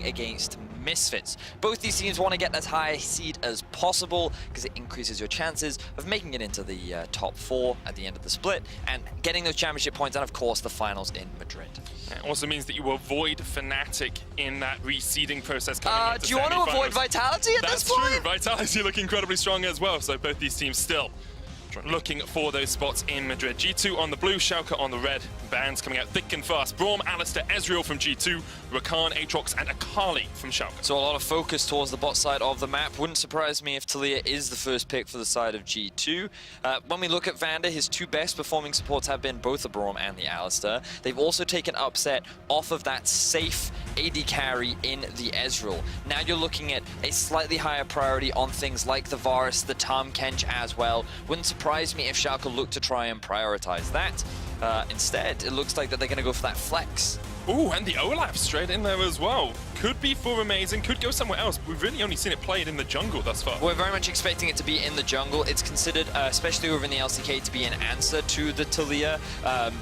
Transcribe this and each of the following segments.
against Misfits. Both these teams want to get as high seed as possible because it increases your chances of making it into the top 4 at the end of the split and getting those championship points and of course the finals in Madrid. It also means that you avoid Fnatic in that reseeding process coming into do you want to avoid Vitality at this point? That's true. Vitality look incredibly strong as well, so both these teams still looking for those spots in Madrid. G2 on the blue, Schalke on the red. Bans coming out thick and fast. Braum, Alistair, Ezreal from G2, Rakan, Aatrox, and Akali from Schalke. So a lot of focus towards the bot side of the map. Wouldn't surprise me if Talia is the first pick for the side of G2. When we look at Vander, his 2 best performing supports have been both the Braum and the Alistair. They've also taken upset off of that safe AD carry in the Ezreal. Now you're looking at a slightly higher priority on things like the Varus, the Tahm Kench as well. Wouldn't surprise me if Schalke look to try and prioritize that. Instead, it looks like that they're going to go for that flex. Ooh, and the Olaf straight in there as well. Could be for Amazing, could go somewhere else. We've really only seen it played in the jungle thus far. We're very much expecting it to be in the jungle. It's considered, especially over in the LCK, to be an answer to the Talia.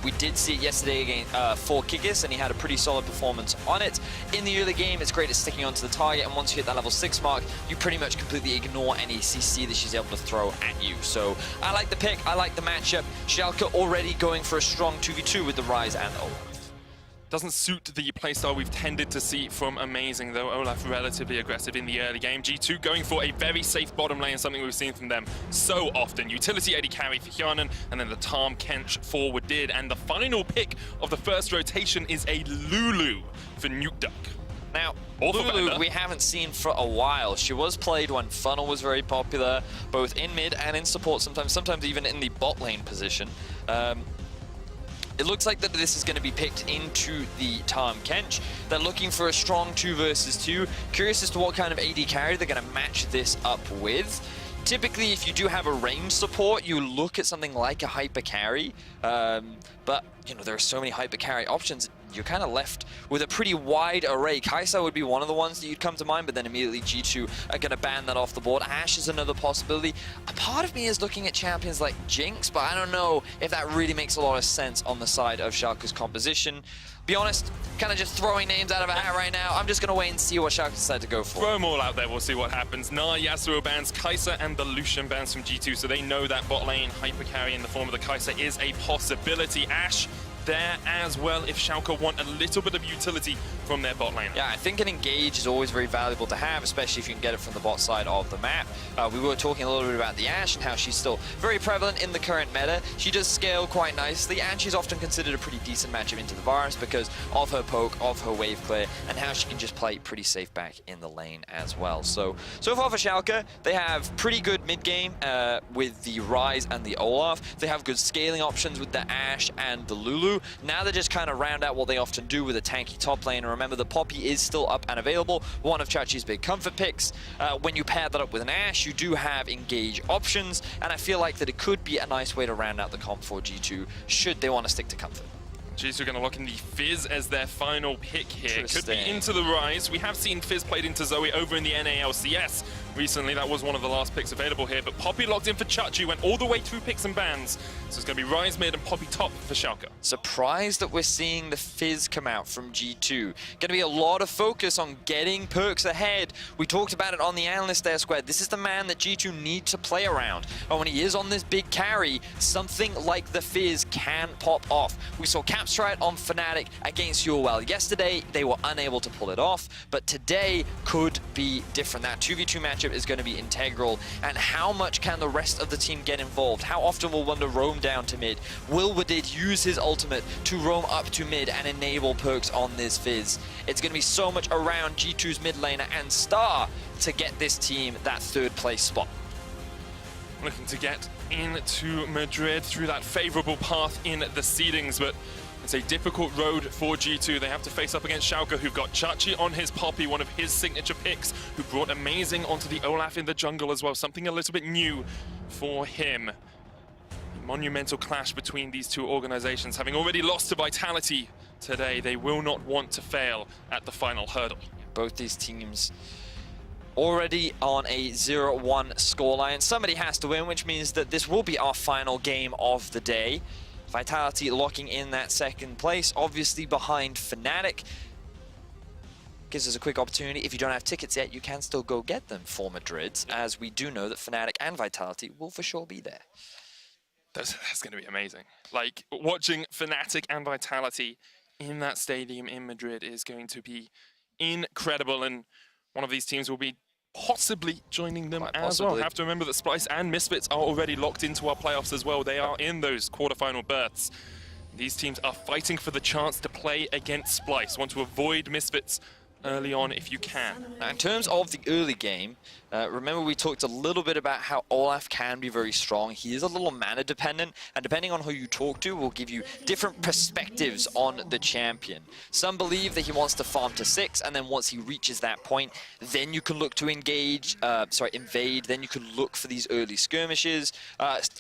We did see it yesterday against for Kikis, and he had a pretty solid performance on it. In the early game, it's great at sticking onto the target, and once you hit that level 6 mark, you pretty much completely ignore any CC that she's able to throw at you. So I like the pick, I like the matchup. Schalke already going for a strong 2v2 with the Ryze and Olaf. Doesn't suit the playstyle we've tended to see from Amazing, though. Olaf relatively aggressive in the early game. G2 going for a very safe bottom lane, something we've seen from them so often. Utility AD carry for Hyanan, and then the Tahm Kench forward did. And the final pick of the first rotation is a Lulu for Nukeduck. Now, Lulu we haven't seen for a while. She was played when Funnel was very popular, both in mid and in support, sometimes even in the bot lane position. It looks like that this is going to be picked into the Tahm Kench. They're looking for a strong 2 versus 2. Curious as to what kind of AD carry they're going to match this up with. Typically, if you do have a range support, you look at something like a hyper carry. But, you know, there are so many hyper carry options. You're kind of left with a pretty wide array. Kai'Sa would be one of the ones that you'd come to mind, but then immediately G2 are going to ban that off the board. Ashe is another possibility. A part of me is looking at champions like Jinx, but I don't know if that really makes a lot of sense on the side of Schalke's composition. Be honest, kind of just throwing names out of a hat right now. I'm just going to wait and see what Schalke decide to go for. Throw them all out there, we'll see what happens. Yasuo bans, Kai'Sa and the Lucian bans from G2, so they know that bot lane hyper carry in the form of the Kai'Sa is a possibility. Ashe there as well if Schalke want a little bit of utility from their bot lane. Yeah, I think an engage is always very valuable to have, especially if you can get it from the bot side of the map. We were talking a little bit about the Ashe and how she's still very prevalent in the current meta. She does scale quite nicely, and she's often considered a pretty decent matchup into the Varus because of her poke, of her wave clear, and how she can just play pretty safe back in the lane as well. So far for Schalke, they have pretty good mid game with the Ryze and the Olaf. They have good scaling options with the Ashe and the Lulu. Now they just kind of round out what they often do with a tanky top lane. And remember, the Poppy is still up and available, one of Chachi's big comfort picks. When you pair that up with an Ashe, you do have engage options, and I feel like that it could be a nice way to round out the comp for G2, should they want to stick to comfort. G2 are going to lock in the Fizz as their final pick here. Could be into the Ryze. We have seen Fizz played into Zoe over in the NALCS recently. That was one of the last picks available here. But Poppy locked in for Chachi, went all the way through picks and bans. So it's going to be Ryze mid and Poppy top for Schalke. Surprised that we're seeing the Fizz come out from G2. Going to be a lot of focus on getting perks ahead. We talked about it on the analyst there, Squared. This is the man that G2 need to play around. And when he is on this big carry, something like the Fizz can pop off. We saw Caps try it on Fnatic against Urwell. Yesterday, they were unable to pull it off, but today could be different. That 2v2 matchup is going to be integral. And how much can the rest of the team get involved? How often will Wunder roam down to mid? Will Wadid use his ultimate to roam up to mid and enable perks on this Fizz? It's going to be so much around G2's mid laner and Star to get this team that 3rd place spot. Looking to get into Madrid through that favorable path in the seedings, but it's a difficult road for G2. They have to face up against Schalke, who've got Chachi on his Poppy, one of his signature picks, who brought Amazing onto the Olaf in the jungle as well, something a little bit new for him. A monumental clash between these two organizations. Having already lost to Vitality today, they will not want to fail at the final hurdle. Both these teams already on a 0-1 scoreline. Somebody has to win, which means that this will be our final game of the day. Vitality locking in that 2nd place, obviously behind Fnatic. gives us a quick opportunity. If you don't have tickets yet, you can still go get them for Madrid, as we do know that Fnatic and Vitality will for sure be there. That's going to be amazing. Like, watching Fnatic and Vitality in that stadium in Madrid is going to be incredible, and one of these teams will be possibly joining them as well. Have to remember that Splice and Misfits are already locked into our playoffs as well. They are in those quarterfinal berths. These teams are fighting for the chance to play against Splice. Want to avoid Misfits early on if you can. Now, in terms of the early game, remember we talked a little bit about how Olaf can be very strong. He is a little mana dependent, and depending on who you talk to will give you different perspectives on the champion. Some believe that he wants to farm to 6, and then once he reaches that point, then you can look to invade, then you can look for these early skirmishes.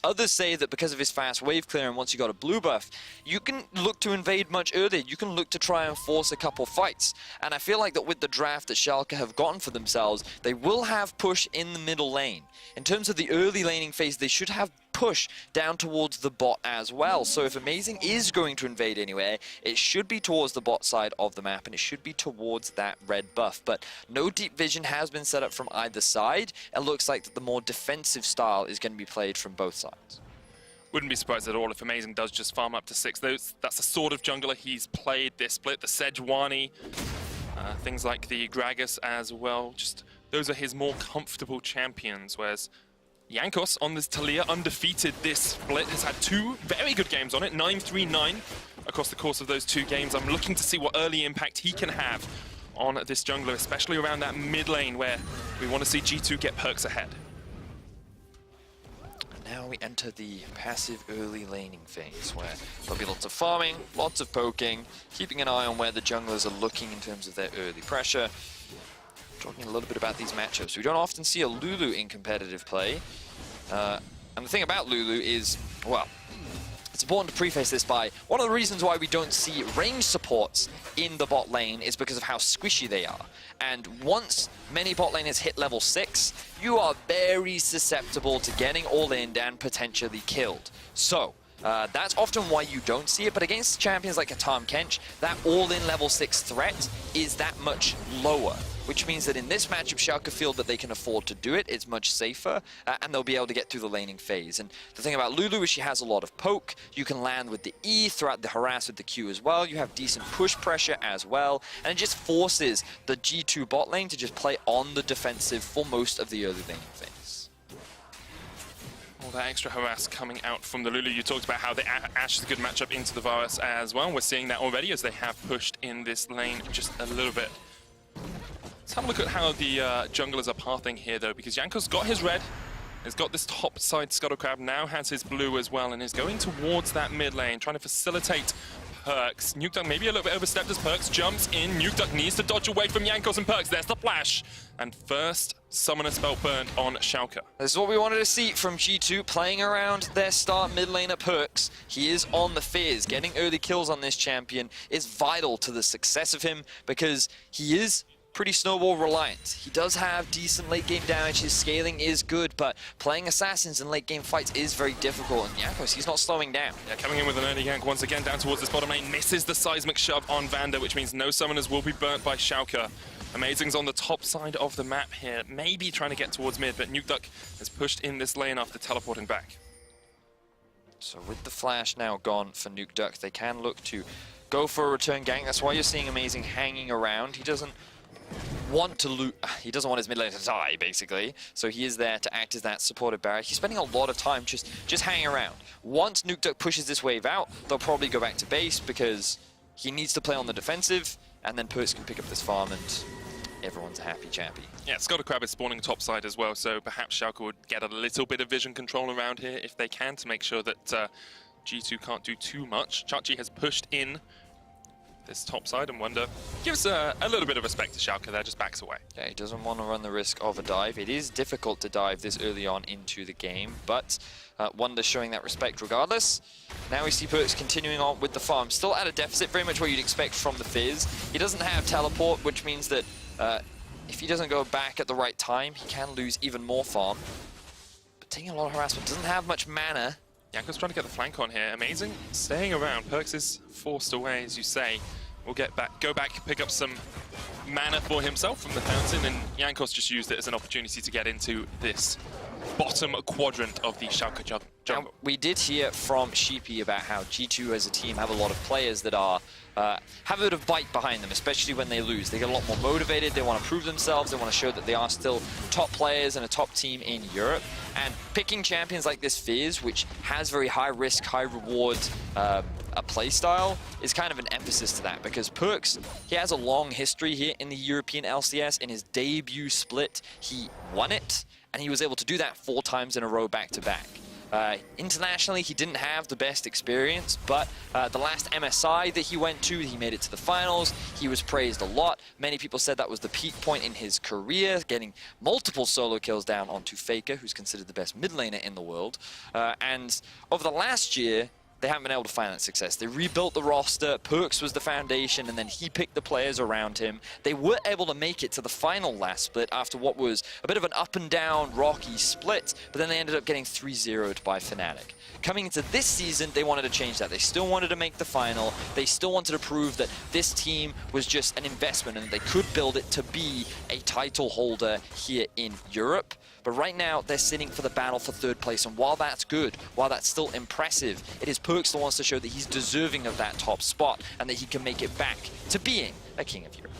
Others say that because of his fast wave clearing, once you got a blue buff, you can look to invade much earlier. You can look to try and force a couple fights. And I feel like that with the draft that Schalke have gotten for themselves, they will have push in the middle lane. In terms of the early laning phase, they should have push down towards the bot as well. So if Amazing is going to invade anywhere, it should be towards the bot side of the map, and it should be towards that red buff. But no deep vision has been set up from either side. It looks like that the more defensive style is going to be played from both sides. Wouldn't be surprised at all if Amazing does just farm up to 6. That's the sort of jungler he's played this split. The Sejuani, things like the Gragas as well. Just those are his more comfortable champions, whereas Jankos on this Talia, undefeated this split, has had 2 very good games on it, 9-3-9 across the course of those 2 games. I'm looking to see what early impact he can have on this jungler, especially around that mid lane where we want to see G2 get perks ahead. Now we enter the passive early laning phase, where there'll be lots of farming, lots of poking, keeping an eye on where the junglers are looking in terms of their early pressure. Talking a little bit about these matchups, we don't often see a Lulu in competitive play. And the thing about Lulu is, well, it's important to preface this by one of the reasons why we don't see range supports in the bot lane is because of how squishy they are. And once many bot laners hit level 6, you are very susceptible to getting all in and potentially killed. So that's often why you don't see it, but against champions like a Tahm Kench, that all-in level 6 threat is that much lower, which means that in this matchup, Schalke feel that they can afford to do it. It's much safer, and they'll be able to get through the laning phase. And the thing about Lulu is she has a lot of poke. You can land with the E, throughout the harass with the Q as well. You have decent push pressure as well, and it just forces the G2 bot lane to just play on the defensive for most of the early laning phase. All that extra harass coming out from the Lulu. You talked about how the Ashe is a good matchup into the Varus as well. We're seeing that already as they have pushed in this lane just a little bit. Let's have a look at how the junglers are pathing here, though, because Jankos got his red, has got this top side Scuttlecrab, now has his blue as well, and is going towards that mid lane, trying to facilitate Perks. Nukeduck maybe a little bit overstepped as Perks jumps in. Nukeduck needs to dodge away from Jankos and Perks. There's the flash. And first Summoner spell burned on Schalke. This is what we wanted to see from G2, playing around their star mid laner Perks. He is on the Fizz. Getting early kills on this champion is vital to the success of him because he is pretty snowball reliant. He does have decent late game damage, his scaling is good, but playing assassins in late game fights is very difficult, and Jankos, he's not slowing down. Yeah, coming in with an early gank once again down towards this bottom lane, misses the seismic shove on Vander, which means no summoners will be burnt by Schalke. Amazing's on the top side of the map here, maybe trying to get towards mid, but Nukeduck has pushed in this lane after teleporting back. So with the flash now gone for Nukeduck, they can look to go for a return gank. That's why you're seeing Amazing hanging around. He doesn't want his mid lane to die, basically. So he is there to act as that supportive barrier. He's spending a lot of time just hanging around. Once Nukeduck pushes this wave out, they'll probably go back to base because he needs to play on the defensive, and then Perks can pick up this farm and everyone's a happy chappy. Yeah, Scuttlecrab is spawning top side as well, so perhaps Schalke would get a little bit of vision control around here if they can to make sure that G2 can't do too much. Chachi has pushed in this top side, and Wonder gives a little bit of respect to Schalke there, just backs away. Yeah, he doesn't want to run the risk of a dive. It is difficult to dive this early on into the game, but Wonder showing that respect regardless. Now we see Perks continuing on with the farm, still at a deficit, very much what you'd expect from the Fizz. He doesn't have teleport, which means that if he doesn't go back at the right time, he can lose even more farm. But taking a lot of harassment, doesn't have much mana. Jankos trying to get the flank on here. Amazing staying around. Perks is forced away, as you say. will go back, pick up some mana for himself from the fountain, and Jankos just used it as an opportunity to get into this bottom quadrant of the Schalke jungle. Now, we did hear from Sheepy about how G2 as a team have a lot of players that are have a bit of bite behind them, especially when they lose. They get a lot more motivated, they want to prove themselves, they want to show that they are still top players and a top team in Europe. And picking champions like this Fizz, which has very high risk, high reward a play style, is kind of an emphasis to that, because Perkz, he has a long history here in the European LCS. In his debut split, he won it, and he was able to do that 4 times in a row back-to-back. Internationally, he didn't have the best experience, but the last MSI that he went to, he made it to the finals. He was praised a lot. Many people said that was the peak point in his career, getting multiple solo kills down onto Faker, who's considered the best mid laner in the world. And over the last year, they haven't been able to find that success. They rebuilt the roster, Perkz was the foundation, and then he picked the players around him. They were able to make it to the final last split after what was a bit of an up and down, rocky split, but then they ended up getting 3-0'd by Fnatic. Coming into this season, they wanted to change that. They still wanted to make the final. They still wanted to prove that this team was just an investment and they could build it to be a title holder here in Europe. But right now, they're sitting for the battle for 3rd place, and while that's good, while that's still impressive, it is Perkz that wants to show that he's deserving of that top spot and that he can make it back to being a King of Europe.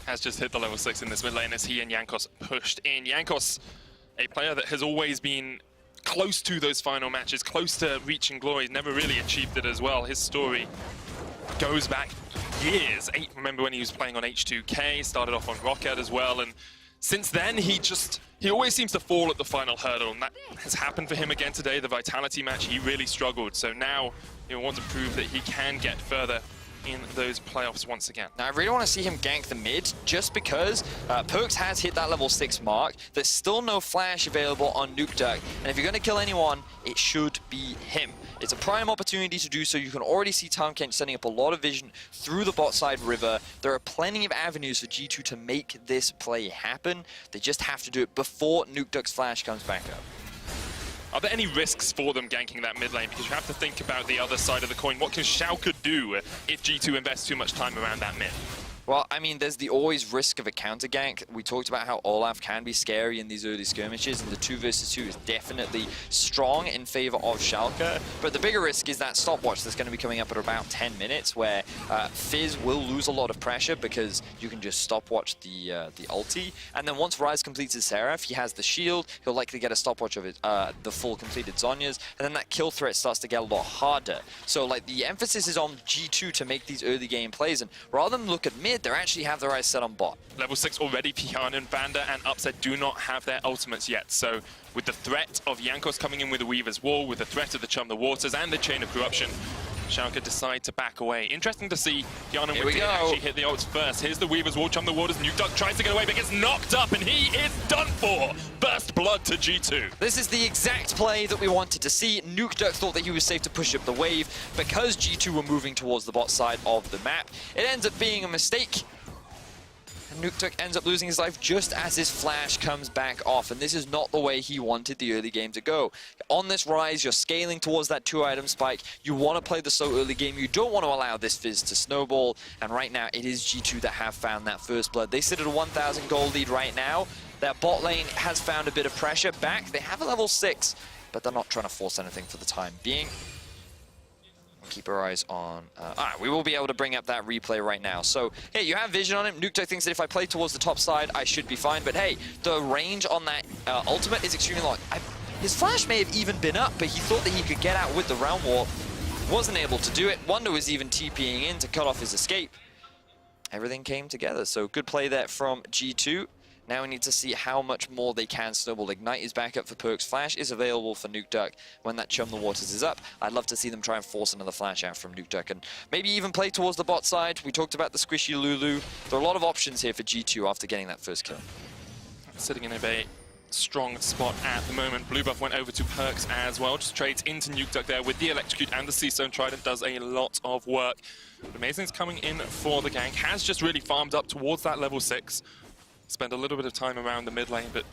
Has just hit the level 6 in this mid lane as he and Jankos pushed in. Jankos, a player that has always been close to those final matches, close to reaching glory, never really achieved it as well. His story goes back years. Remember when he was playing on H2K, started off on Rocket as well, and since then, he always seems to fall at the final hurdle, and that has happened for him again today. The Vitality match, he really struggled. So now he wants to prove that he can get further in those playoffs once again. Now, I really want to see him gank the mid, just because Perkz has hit that level 6 mark. There's still no flash available on Nukeduck, and if you're going to kill anyone, it should be him. It's a prime opportunity to do so. You can already see Tahm setting up a lot of vision through the bot side river. There are plenty of avenues for G2 to make this play happen. They just have to do it before Nukeduck's flash comes back up. Are there any risks for them ganking that mid lane? Because you have to think about the other side of the coin. What can Schalke do if G2 invests too much time around that mid? Well, I mean, there's the always risk of a counter gank. We talked about how Olaf can be scary in these early skirmishes, and the 2 versus 2 is definitely strong in favor of Schalke. But the bigger risk is that stopwatch that's going to be coming up at about 10 minutes, where Fizz will lose a lot of pressure because you can just stopwatch the ulti. And then once Ryze completes his Seraph, he has the shield. He'll likely get a stopwatch of it, the full completed Zhonya's, and then that kill threat starts to get a lot harder. So, like, the emphasis is on G2 to make these early game plays, and rather than look at mid, they actually have their eyes set on bot. Level 6 already, Piana and Vander and Upset do not have their ultimates yet. So with the threat of Jankos coming in with the Weaver's Wall, with the threat of the Chum the Waters and the Chain of Corruption, Schalke decide to back away. Interesting to see Piana actually hit the ults first. Here's the Weaver's Wall, Chum the Waters, Nukeduck tries to get away but gets knocked up and he is done for. First blood to G2. This is the exact play that we wanted to see. Nukeduck thought that he was safe to push up the wave because G2 were moving towards the bot side of the map. It ends up being a mistake. Nukeduck ends up losing his life just as his flash comes back off, and this is not the way he wanted the early game to go. On this Ryze, you're scaling towards that 2-item spike. You want to play the slow early game. You don't want to allow this Fizz to snowball, and right now it is G2 that have found that first blood. They sit at a 1,000 gold lead right now. Their bot lane has found a bit of pressure back. They have a level 6, but they're not trying to force anything for the time being. Keep our eyes on... we will be able to bring up that replay right now. So, hey, you have vision on him. Nukeduck thinks that if I play towards the top side, I should be fine. But hey, the range on that ultimate is extremely long. His flash may have even been up, but he thought that he could get out with the Realm Warp. Wasn't able to do it. Wonder was even TPing in to cut off his escape. Everything came together. So, good play there from G2. Now we need to see how much more they can snowball. Ignite is back up for Perkz. Flash is available for Nukeduck when that Chum the Waters is up. I'd love to see them try and force another flash out from Nukeduck and maybe even play towards the bot side. We talked about the squishy Lulu. There are a lot of options here for G2 after getting that first kill. Sitting in a very strong spot at the moment. Blue buff went over to Perkz as well. Just trades into Nukeduck there with the Electrocute and the Seastone Trident. Does a lot of work. But Amazing's coming in for the gank. Has just really farmed up towards that level 6. Spend a little bit of time around the mid lane, but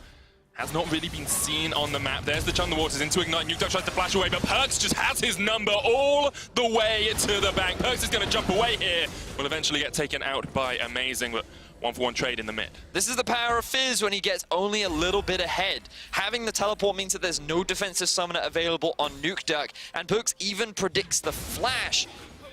has not really been seen on the map. There's the Chun the Waters into Ignite. Nukeduck tries to flash away, but Perkz just has his number all the way to the bank. Perkz is going to jump away here. Will eventually get taken out by Amazing, but 1-for-1 trade in the mid. This is the power of Fizz when he gets only a little bit ahead. Having the teleport means that there's no defensive summoner available on Nukeduck, and Perkz even predicts the flash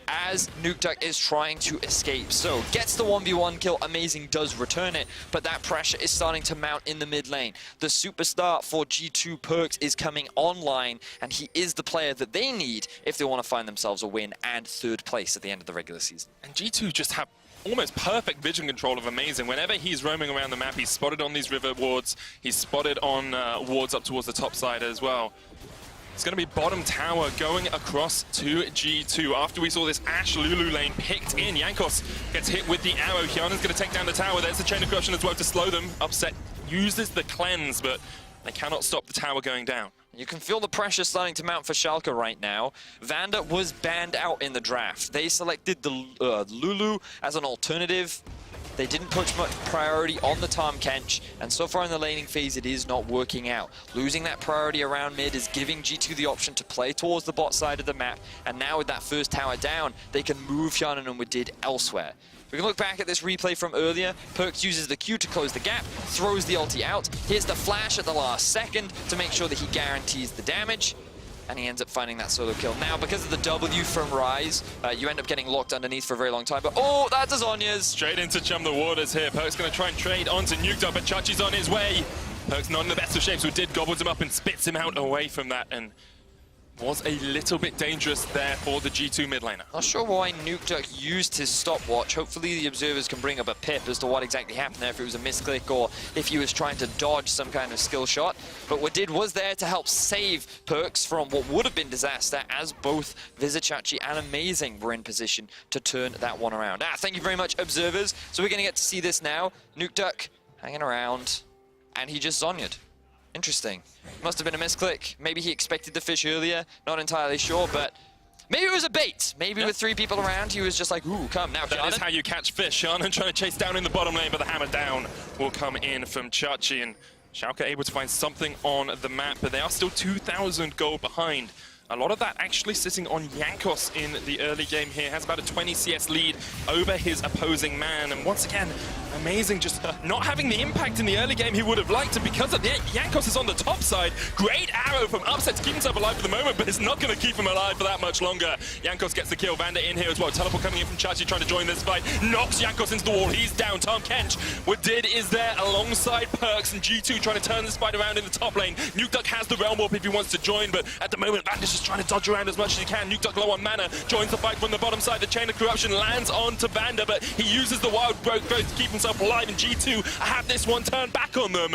as Nukeduck is trying to escape. So, gets the 1v1 kill, Amazing does return it, but that pressure is starting to mount in the mid lane. The superstar for G2 Perkz is coming online, and he is the player that they need if they want to find themselves a win and 3rd place at the end of the regular season. And G2 just have almost perfect vision control of Amazing. Whenever he's roaming around the map, he's spotted on these river wards, he's spotted on wards up towards the top side as well. It's going to be bottom tower going across to G2. After we saw this Ashe Lulu lane picked in, Jankos gets hit with the arrow. Hyunan's going to take down the tower. There's the chain of corruption as well to slow them. Upset uses the cleanse, but they cannot stop the tower going down. You can feel the pressure starting to mount for Schalke right now. Vanda was banned out in the draft. They selected the Lulu as an alternative. They didn't put much priority on the Tahm Kench, and so far in the laning phase it is not working out. Losing that priority around mid is giving G2 the option to play towards the bot side of the map, and now with that first tower down, they can move Hyanan and Wadid elsewhere. We can look back at this replay from earlier. Perkz uses the Q to close the gap, throws the ulti out. Here's the flash at the last second to make sure that he guarantees the damage. And he ends up finding that solo kill. Now, because of the W from Rise, you end up getting locked underneath for a very long time. But, oh, that's Azonya's. Straight into Chum the Waters here. Perkz going to try and trade onto Nukeduck, but Chachi's on his way. Perkz not in the best of shapes, so Did gobbles him up and spits him out away from that. And was a little bit dangerous there for the G2 mid laner. Not sure why Nukeduck used his stopwatch. Hopefully the observers can bring up a pip as to what exactly happened there, if it was a misclick or if he was trying to dodge some kind of skill shot. But Wadid was there to help save Perkz from what would have been disaster, as both Vizichachi and Amazing were in position to turn that one around. Thank you very much, observers. So we're going to get to see this now. Nukeduck hanging around, and he just Zonya'd. Interesting. Must have been a misclick. Maybe he expected the fish earlier. Not entirely sure, but maybe it was a bait. Maybe with 3 people around, he was just like, ooh, come. Now, that is how you catch fish. Hyanan trying to chase down in the bottom lane, but the hammer down will come in from Chachi. And Schalke able to find something on the map, but they are still 2,000 gold behind. A lot of that actually sitting on Jankos in the early game here. Has about a 20 CS lead over his opposing man. And once again, Amazing just not having the impact in the early game he would have liked. And because of that, Jankos is on the top side. Great arrow from Upset to keep himself alive for the moment, but it's not going to keep him alive for that much longer. Jankos gets the kill. Vanda in here as well. Teleport coming in from Chachi trying to join this fight. Knocks Jankos into the wall. He's down. Tahm Kench. Wadid is there alongside Perkz, and G2 trying to turn this fight around in the top lane. Nukeduck has the Realm Warp if he wants to join, but at the moment, Vanda's just trying to dodge around as much as he can. Nukeduck low on mana, joins the fight from the bottom side. The Chain of Corruption lands onto Vanda, but he uses the Wild Growth to keep himself alive, and G2 have this one turned back on them.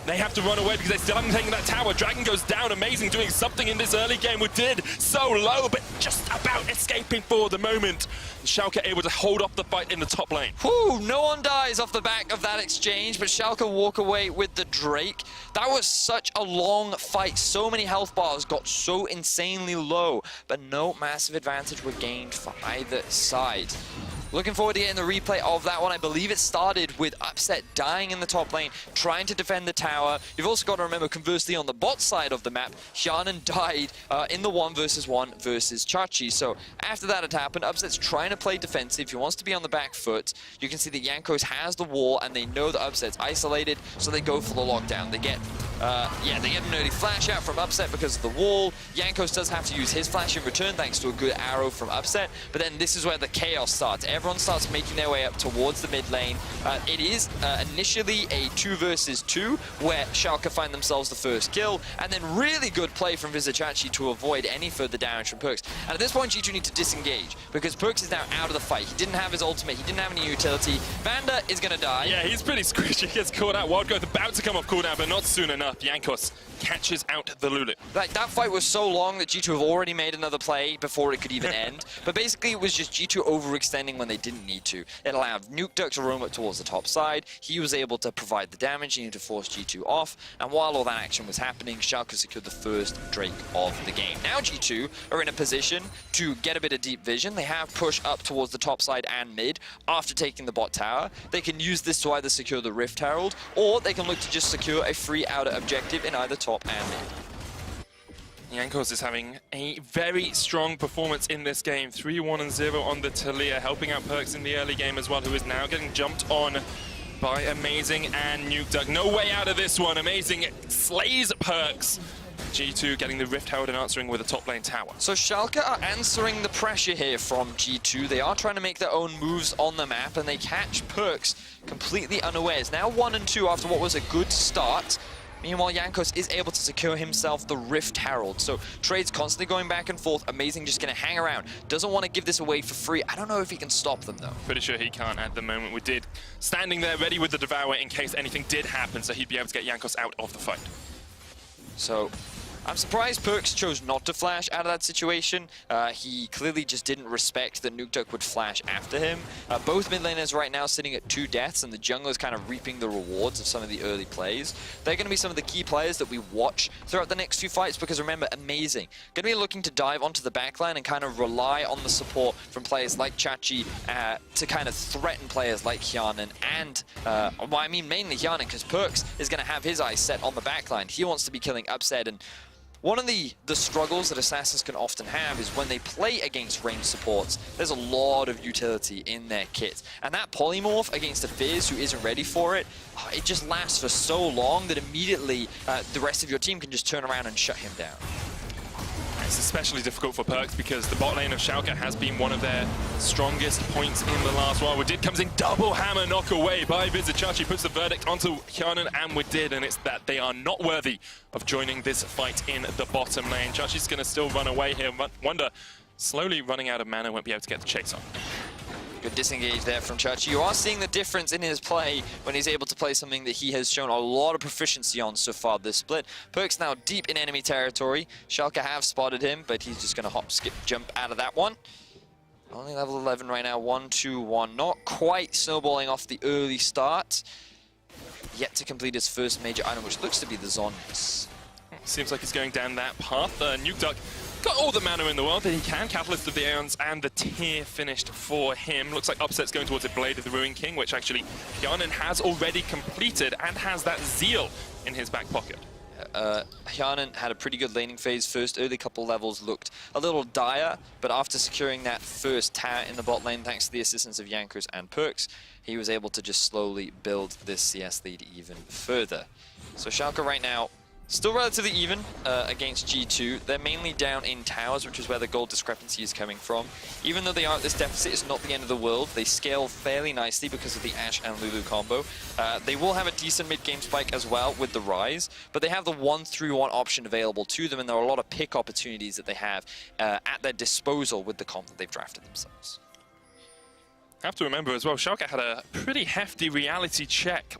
They have to run away because they still haven't taken that tower. Dragon goes down. Amazing doing something in this early game with Did so low, but just about escaping for the moment. Schalke able to hold off the fight in the top lane. Whew, no one dies off the back of that exchange, but Schalke walk away with the Drake. That was such a long fight. So many health bars got so insanely low, but no massive advantage were gained for either side. Looking forward to getting the replay of that one. I believe it started with Upset dying in the top lane, trying to defend the tower. You've also got to remember, conversely, on the bot side of the map, Hyanan died in the 1 versus 1 versus Chachi. So after that had happened, Upset's trying to play defensive. He wants to be on the back foot. You can see that Jankos has the wall, and they know that Upset's isolated, so they go for the lockdown. They get they get an early flash out from Upset because of the wall. Jankos does have to use his flash in return thanks to a good arrow from Upset, but then this is where the chaos starts. Everyone starts making their way up towards the mid lane. It is initially a 2 versus 2 where Schalke find themselves the first kill, and then really good play from Vizichachi to avoid any further damage from Perkz. And at this point, G2 need to disengage because Perkz is now out of the fight. He didn't have his ultimate, he didn't have any utility. Vanda is going to die. Yeah, he's pretty squishy. He gets caught out. Wild Growth about to come off cooldown, but not soon enough. Jankos catches out the Lulu. Like, that fight was so long that G2 have already made another play before it could even end. But basically, it was just G2 overextending when they didn't need to. It allowed Nukeduck to roam up towards the top side. He was able to provide the damage needed to force G2 off, and while all that action was happening, Schalke secured the first Drake of the game. Now G2 are in a position to get a bit of deep vision. They have push up towards the top side and mid after taking the bot tower. They can use this to either secure the Rift Herald, or they can look to just secure a free outer objective in either top and mid. Jankos is having a very strong performance in this game. 3-1-0 on the Talia, helping out Perkz in the early game as well, who is now getting jumped on by Amazing and Nukeduck. No way out of this one. Amazing slays Perkz. G2 getting the Rift Herald and answering with a top lane tower. So Schalke are answering the pressure here from G2. They are trying to make their own moves on the map, and they catch Perkz completely unawares. Now 1 and 2 after what was a good start. Meanwhile, Jankos is able to secure himself the Rift Herald. So trades constantly going back and forth. Amazing just going to hang around. Doesn't want to give this away for free. I don't know if he can stop them, though. Pretty sure he can't at the moment. We did standing there ready with the Devourer in case anything did happen, so he'd be able to get Jankos out of the fight. So I'm surprised Perkz chose not to flash out of that situation. He clearly just didn't respect that Nukeduck would flash after him. Both mid laners right now sitting at 2 deaths, and the jungler's kind of reaping the rewards of some of the early plays. They're going to be some of the key players that we watch throughout the next few fights, because remember, Amazing going to be looking to dive onto the backline and kind of rely on the support from players like Chachi to kind of threaten players like Hyanan and, well, I mean mainly Hyanan, because Perkz is going to have his eyes set on the backline. He wants to be killing Upset, and one of the struggles that Assassins can often have is when they play against ranged supports, there's a lot of utility in their kit. And that polymorph against a Fizz who isn't ready for it, it just lasts for so long that immediately the rest of your team can just turn around and shut him down. It's especially difficult for Perkz because the bot lane of Schalke has been one of their strongest points in the last while. Wadid comes in, double hammer knock away by Vizichachi, puts the verdict onto Hyanan and Wadid, and it's that they are not worthy of joining this fight in the bottom lane. Chachi's going to still run away here. Wonder, slowly running out of mana, won't be able to get the chase on. Good disengage there from Chachi. You are seeing the difference in his play when he's able to play something that he has shown a lot of proficiency on so far this split. Perkz now deep in enemy territory. Schalke have spotted him, but he's just going to hop, skip, jump out of that one. Only level 11 right now, 1-2-1. Not quite snowballing off the early start. Yet to complete his first major item, which looks to be the Zons. Seems like he's going down that path. Nukeduck got all the mana in the world that he can. Catalyst of the Aeons and the tier finished for him. Looks like Upset's going towards a Blade of the Ruin King, which actually Hyanan has already completed and has that Zeal in his back pocket. Hyanan had a pretty good laning phase. First early couple levels looked a little dire, but after securing that first tower in the bot lane, thanks to the assistance of Jankos and Perkz, he was able to just slowly build this CS lead even further. So Schalke right now still relatively even against G2. They're mainly down in towers, which is where the gold discrepancy is coming from. Even though they are at this deficit, it's not the end of the world. They scale fairly nicely because of the Ashe and Lulu combo. They will have a decent mid-game spike as well with the Rise, but they have the 1-3-1 option available to them, and there are a lot of pick opportunities that they have at their disposal with the comp that they've drafted themselves. Have to remember as well, Schalke had a pretty hefty reality check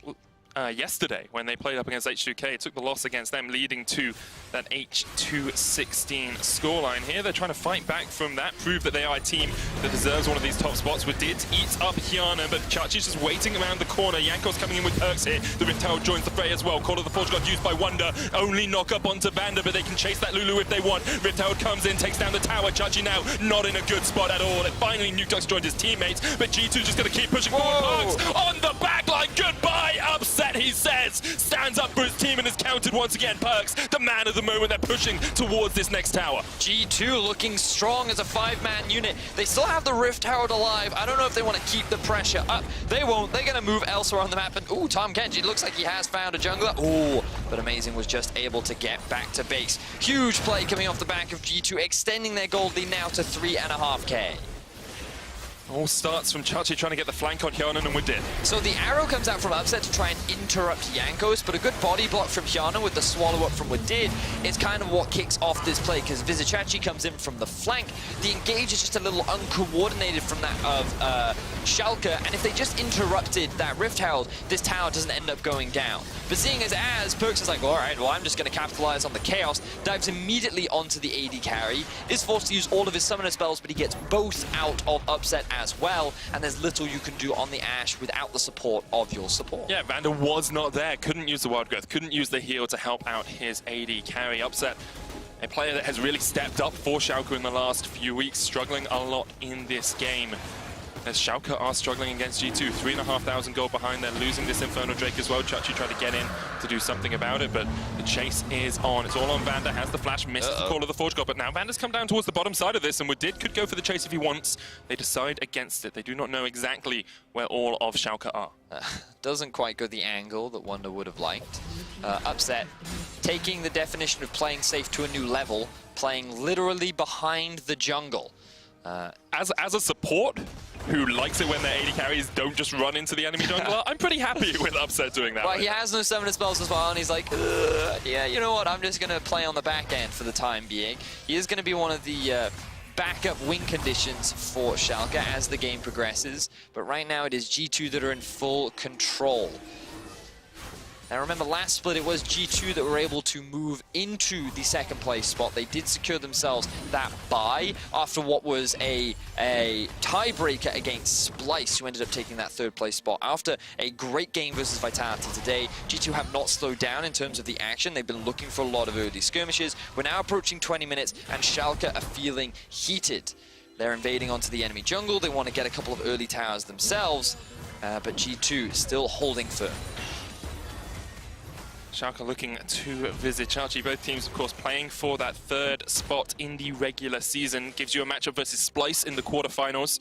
yesterday when they played up against H2K. It took the loss against them, leading to that H2-16 scoreline. Here they're trying to fight back from that, prove that they are a team that deserves one of these top spots. Wadid eats up Hyanan, but Chachi's just waiting around the corner. Jankos coming in with Perkz here. The Rift Herald joins the fray as well. Call of the Forge God used by Wonder. Only knock up onto Vander, but they can chase that Lulu if they want. Rift Herald comes in, takes down the tower. Chachi now not in a good spot at all. And finally Nukeduck's joined his teammates, but G2 just going to keep pushing forward. Perkz on the back line. Goodbye, Upset, he says. Stands up for his team and is counted once again. Perkz, the man of the moment. They're pushing towards this next tower. G2 looking strong as a 5-man unit. They still have the Rift Herald alive. I don't know if they want to keep the pressure up. They won't. They're going to move elsewhere on the map. And ooh, Tom Kenji looks like he has found a jungler. Ooh, but Amazing was just able to get back to base. Huge play coming off the back of G2, extending their gold lead now to 3.5k. All starts from Chachi trying to get the flank on Hyanan, and we did. So the arrow comes out from Upset to try and interrupt Jankos, but a good body block from Hyanan with the swallow up from Wadid is kind of what kicks off this play, because Vizichachi comes in from the flank. The engage is just a little uncoordinated from that of Schalke, and if they just interrupted that Rift Herald, this tower doesn't end up going down. But seeing as Perkz is like, all right, well, I'm just going to capitalize on the chaos, dives immediately onto the AD carry, is forced to use all of his summoner spells, but he gets both out of Upset as well, and there's little you can do on the Ashe without the support of your support. Yeah, Vander was not there, couldn't use the Wild Growth, couldn't use the heal to help out his AD carry. Upset, a player that has really stepped up for Schalke in the last few weeks, struggling a lot in this game. As Schalke are struggling against G2, 3,500 gold behind. They're losing this Infernal Drake as well. Chachi tried to get in to do something about it, but the chase is on. It's all on Vander, has the flash, misses the call of the Forge God, but now Vander's come down towards the bottom side of this, and Woodid could go for the chase if he wants. They decide against it. They do not know exactly where all of Schalke are. Doesn't quite go the angle that Wonder would have liked. Upset, taking the definition of playing safe to a new level, playing literally behind the jungle. As a support who likes it when their AD carries don't just run into the enemy jungler, I'm pretty happy with Upset doing that. Well, he has no summoner spells as well, and he's like, yeah, you know what, I'm just going to play on the back end for the time being. He is going to be one of the backup win conditions for Schalke as the game progresses, but right now it is G2 that are in full control. Now remember, last split it was G2 that were able to move into the second place spot. They did secure themselves that bye after what was a tiebreaker against Splice, who ended up taking that third place spot. After a great game versus Vitality today, G2 have not slowed down in terms of the action. They've been looking for a lot of early skirmishes. We're now approaching 20 minutes and Schalke are feeling heated. They're invading onto the enemy jungle. They want to get a couple of early towers themselves, but G2 still holding firm. Schalke looking to visit Chachi. Both teams, of course, playing for that third spot in the regular season. Gives you a matchup versus Splice in the quarterfinals.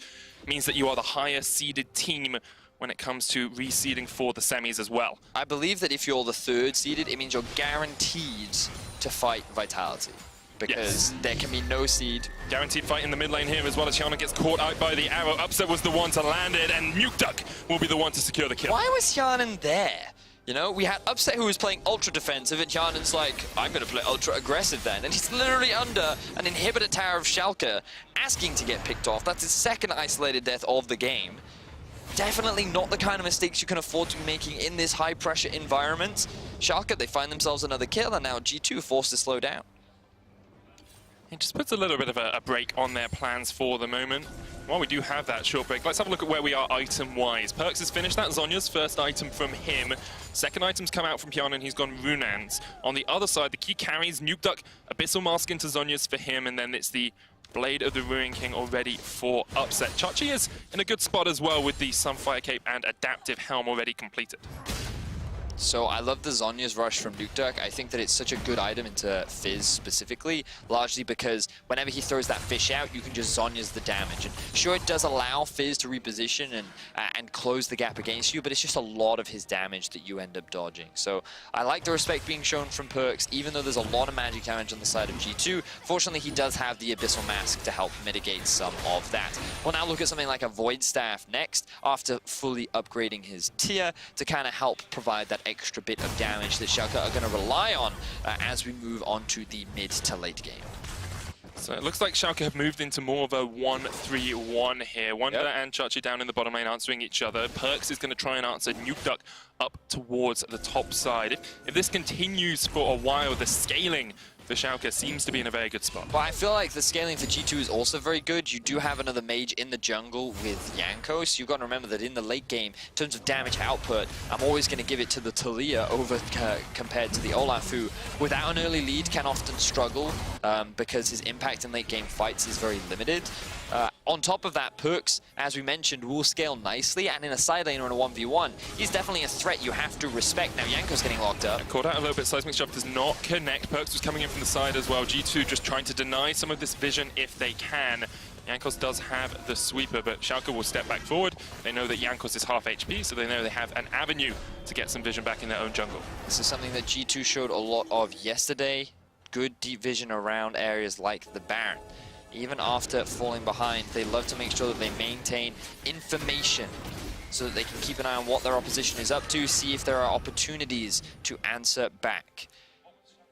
Means that you are the higher seeded team when it comes to reseeding for the semis as well. I believe that if you're the third seeded, it means you're guaranteed to fight Vitality. Because there can be no seed. Guaranteed fight in the mid lane here as well as Hyana gets caught out by the arrow. Upset was the one to land it, and Nukeduck will be the one to secure the kill. Why was Hyanan there? You know, we had Upset who was playing ultra defensive, and Hyanan's like, I'm going to play ultra aggressive then. And he's literally under an inhibitor tower of Schalke, asking to get picked off. That's his second isolated death of the game. Definitely not the kind of mistakes you can afford to be making in this high pressure environment. Schalke, they find themselves another kill, and now G2 forced to slow down. It just puts a little bit of a break on their plans for the moment. While we do have that short break, let's have a look at where we are item-wise. Perks has finished that. Zonya's first item from him. Second item's come out from Hyana, and he's gone Runans. On the other side, the key carries Nukeduck, Abyssal Mask into Zonya's for him, and then it's the Blade of the Ruin King already for Upset. Chachi is in a good spot as well with the Sunfire Cape and Adaptive Helm already completed. So I love the Zonya's Rush from Nukeduck. I think that it's such a good item into Fizz specifically, largely because whenever he throws that fish out, you can just Zonya's the damage. And sure, it does allow Fizz to reposition and close the gap against you, but it's just a lot of his damage that you end up dodging. So I like the respect being shown from Perks, even though there's a lot of magic damage on the side of G2. Fortunately, he does have the Abyssal Mask to help mitigate some of that. We'll now look at something like a Void Staff next, after fully upgrading his tier to kind of help provide that extra bit of damage that Schalke are going to rely on as we move on to the mid to late game. So it looks like Schalke have moved into more of a 1-3-1 here. Wonder and Chachi down in the bottom lane answering each other. Perks is going to try and answer Nukeduck up towards the top side. If this continues for a while, the scaling for Schalke seems to be in a very good spot. Well, I feel like the scaling for G2 is also very good. You do have another mage in the jungle with Yanko, so you've got to remember that in the late game, in terms of damage output, I'm always going to give it to the Talia over compared to the Olaf, who, without an early lead, can often struggle because his impact in late game fights is very limited. On top of that, Perks, as we mentioned, will scale nicely, and in a side lane or in a 1v1, he's definitely a threat you have to respect. Now, Yanko's getting locked up. Caught out a little bit. Seismic Shove does not connect. Perks was coming in from the side as well. G2 just trying to deny some of this vision if they can. Jankos does have the sweeper, but Schalke will step back forward. They know that Jankos is half HP, so they know they have an avenue to get some vision back in their own jungle. This is something that G2 showed a lot of yesterday. Good deep vision around areas like the Baron. Even after falling behind, they love to make sure that they maintain information so that they can keep an eye on what their opposition is up to, see if there are opportunities to answer back.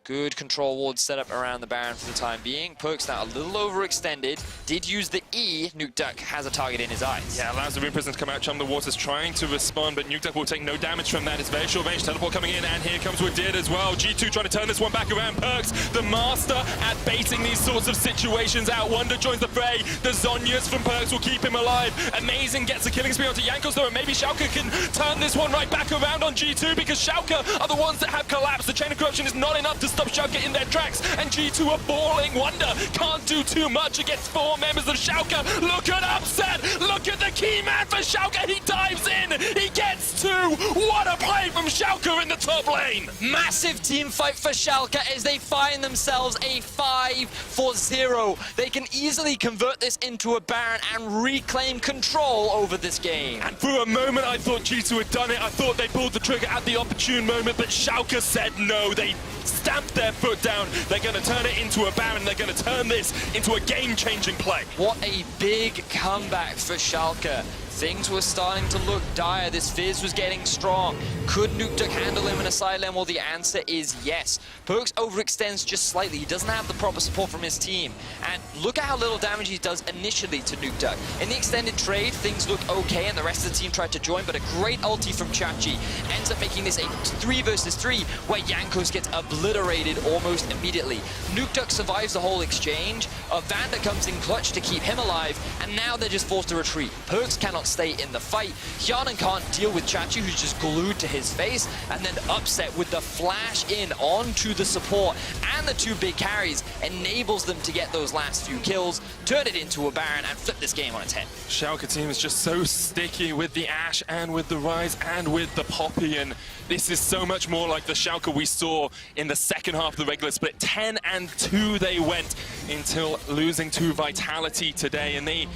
Good control ward set up around the Baron for the time being. Perkz now a little overextended. Did use the E. Nukeduck has a target in his eyes. Yeah, allows the Rune Prisoners to come out. Chum the Waters trying to respond, but Nukeduck will take no damage from that. It's very short range. Teleport coming in, and here comes Wadid as well. G2 trying to turn this one back around. Perkz, the master at baiting these sorts of situations out. Wonder joins the fray. The Zhonyas from Perkz will keep him alive. Amazing gets a killing spree onto Jankos though, and maybe Schalke can turn this one right back around on G2 because Schalke are the ones that have collapsed. The chain of corruption is not enough to stop Schalke in their tracks, and G2 are balling. Wonder can't do too much against 4 members of Schalke. Look at Upset! Look at the key man for Schalke! He dives in! He gets 2! What a play from Schalke in the top lane! Massive team fight for Schalke as they find themselves a 5-0. They can easily convert this into a Baron and reclaim control over this game. And for a moment I thought G2 had done it. I thought they pulled the trigger at the opportune moment, but Schalke said no. They stamped their foot down. They're going to turn it into a Baron. They're going to turn this into a game-changing play. What a big comeback for Schalke. Things were starting to look dire. This Fizz was getting strong. Could Nukeduck handle him in a side lane? Well, the answer is yes. Perkz overextends just slightly. He doesn't have the proper support from his team. And look at how little damage he does initially to Nukeduck. In the extended trade, things look okay, and the rest of the team tried to join, but a great ulti from Chachi ends up making this a 3 versus 3, where Jankos gets obliterated almost immediately. Nukeduck survives the whole exchange. Vander comes in clutch to keep him alive, and now they're just forced to retreat. Perkz cannot stay in the fight. Hyanan can't deal with Chachi, who's just glued to his face, and then Upset with the flash in onto the support and the 2 big carries enables them to get those last few kills, turn it into a Baron, and flip this game on its head. Schalke team is just so sticky with the Ashe and with the Rise and with the Poppy, and this is so much more like the Schalke we saw in the second half of the regular split. 10-2 they went until losing to Vitality today, and they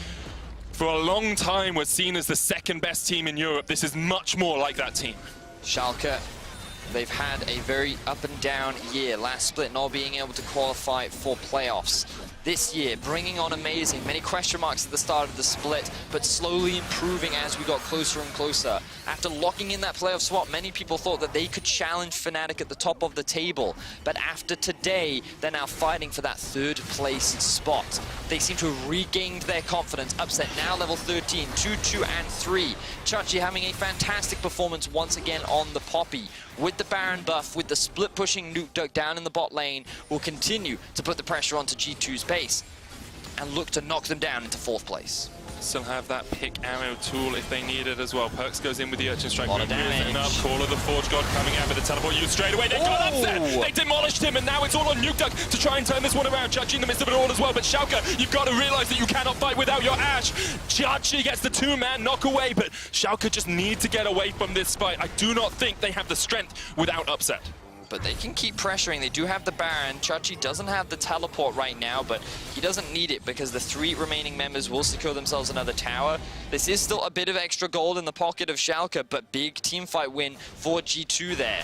for a long time was seen as the second best team in Europe. This is much more like that team. Schalke, they've had a very up and down year. Last split not being able to qualify for playoffs. This year, bringing on amazing. Many question marks at the start of the split, but slowly improving as we got closer and closer. After locking in that playoff spot, many people thought that they could challenge Fnatic at the top of the table. But after today, they're now fighting for that 3rd place spot. They seem to have regained their confidence. Upset now level 13, 2-2 and 3. Chachi having a fantastic performance once again on the Poppy. With the Baron buff, with the split pushing Nukeduck down in the bot lane, will continue to put the pressure onto G2's base and look to knock them down into 4th place. Still have that pick arrow tool if they need it as well. Perkz goes in with the Urchin Strike. Lot of damage. Enough. Call of the Forge God coming out with the teleport use straight away. They got Upset. They demolished him, and now it's all on Nukeduck to try and turn this one around. Chachi in the midst of it all as well, but Schalke, you've got to realize that you cannot fight without your Ashe. Chachi gets the 2-man knock away, but Schalke just need to get away from this fight. I do not think they have the strength without Upset. But they can keep pressuring. They do have the Baron. Chachi doesn't have the teleport right now, but he doesn't need it because the 3 remaining members will secure themselves another tower. This is still a bit of extra gold in the pocket of Schalke, but big teamfight win for G2 there.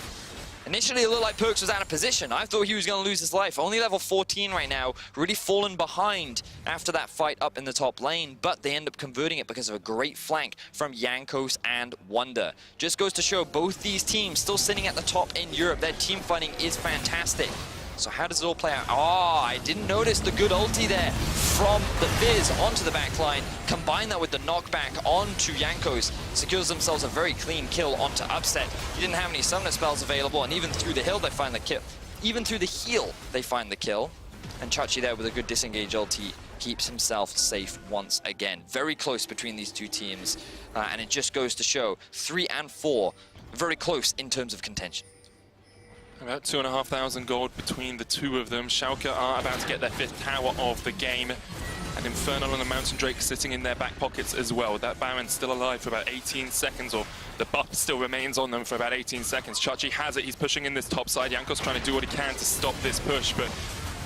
Initially, it looked like Perkz was out of position. I thought he was going to lose his life. Only level 14 right now, really fallen behind after that fight up in the top lane, but they end up converting it because of a great flank from Jankos and Wonder. Just goes to show both these teams still sitting at the top in Europe. Their team fighting is fantastic. So how does it all play out? Oh, I didn't notice the good ulti there from the Fizz onto the backline. Combine that with the knockback onto Jankos. Secures themselves a very clean kill onto Upset. He didn't have any summoner spells available, and even through the hill they find the kill. Even through the heal, they find the kill. And Chachi there with a good disengage ulti keeps himself safe once again. Very close between these 2 teams. And it just goes to show 3 and 4, very close in terms of contention. About 2,500 gold between the 2 of them. Schalke are about to get their 5th tower of the game. And Infernal and the Mountain Drake sitting in their back pockets as well. That Baron's still alive for about 18 seconds, or the buff still remains on them for about 18 seconds. Chachi has it, he's pushing in this top side. Jankos trying to do what he can to stop this push, but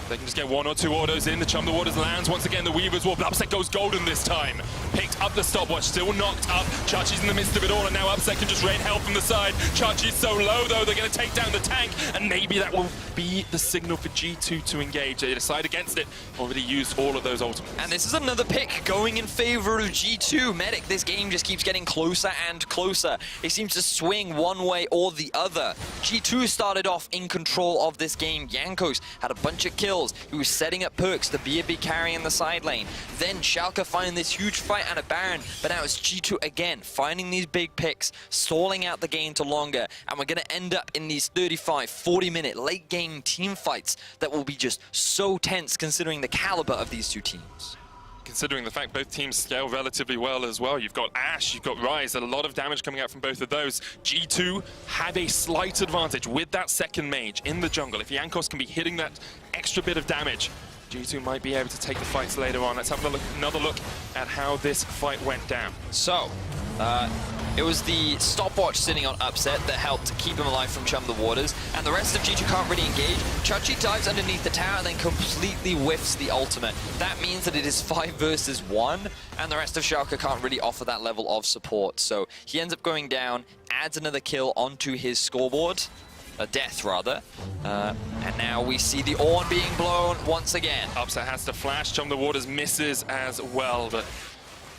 they can just get 1 or 2 autos in. The Chum the Waters lands once again. The Weaver's War, but Upset goes golden this time. Picked up the stopwatch, still knocked up. Chachi's in the midst of it all, and now Upset can just rain hell from the side. Chachi's so low though, they're going to take down the tank, and maybe that will be the signal for G2 to engage. They decide against it. Already used all of those ultimates. And this is another pick going in favor of G2. Medic, this game just keeps getting closer and closer. It seems to swing one way or the other. G2 started off in control of this game. Jankos had a bunch of kills. He was setting up Perks to be a big carry in the side lane. Then Schalke finding this huge fight and a Baron, but now it's G2 again, finding these big picks, stalling out the game to longer, and we're going to end up in these 35, 40-minute late game team fights that will be just so tense considering the caliber of these two teams. Considering the fact both teams scale relatively well as well. You've got Ashe, you've got Ryze, a lot of damage coming out from both of those. G2 have a slight advantage with that second mage in the jungle. If Jankos can be hitting that extra bit of damage, G2 might be able to take the fights later on. Let's have another look at how this fight went down. So, it was the stopwatch sitting on Upset that helped keep him alive from Chum the Waters, and the rest of G2 can't really engage. Chachi dives underneath the tower and then completely whiffs the ultimate. That means that it is 5 versus 1, and the rest of Schalke can't really offer that level of support. So he ends up going down, adds another kill onto his scoreboard. A death, rather. And now we see the Ornn being blown once again. Upset has to flash. Chum the Waters misses as well, but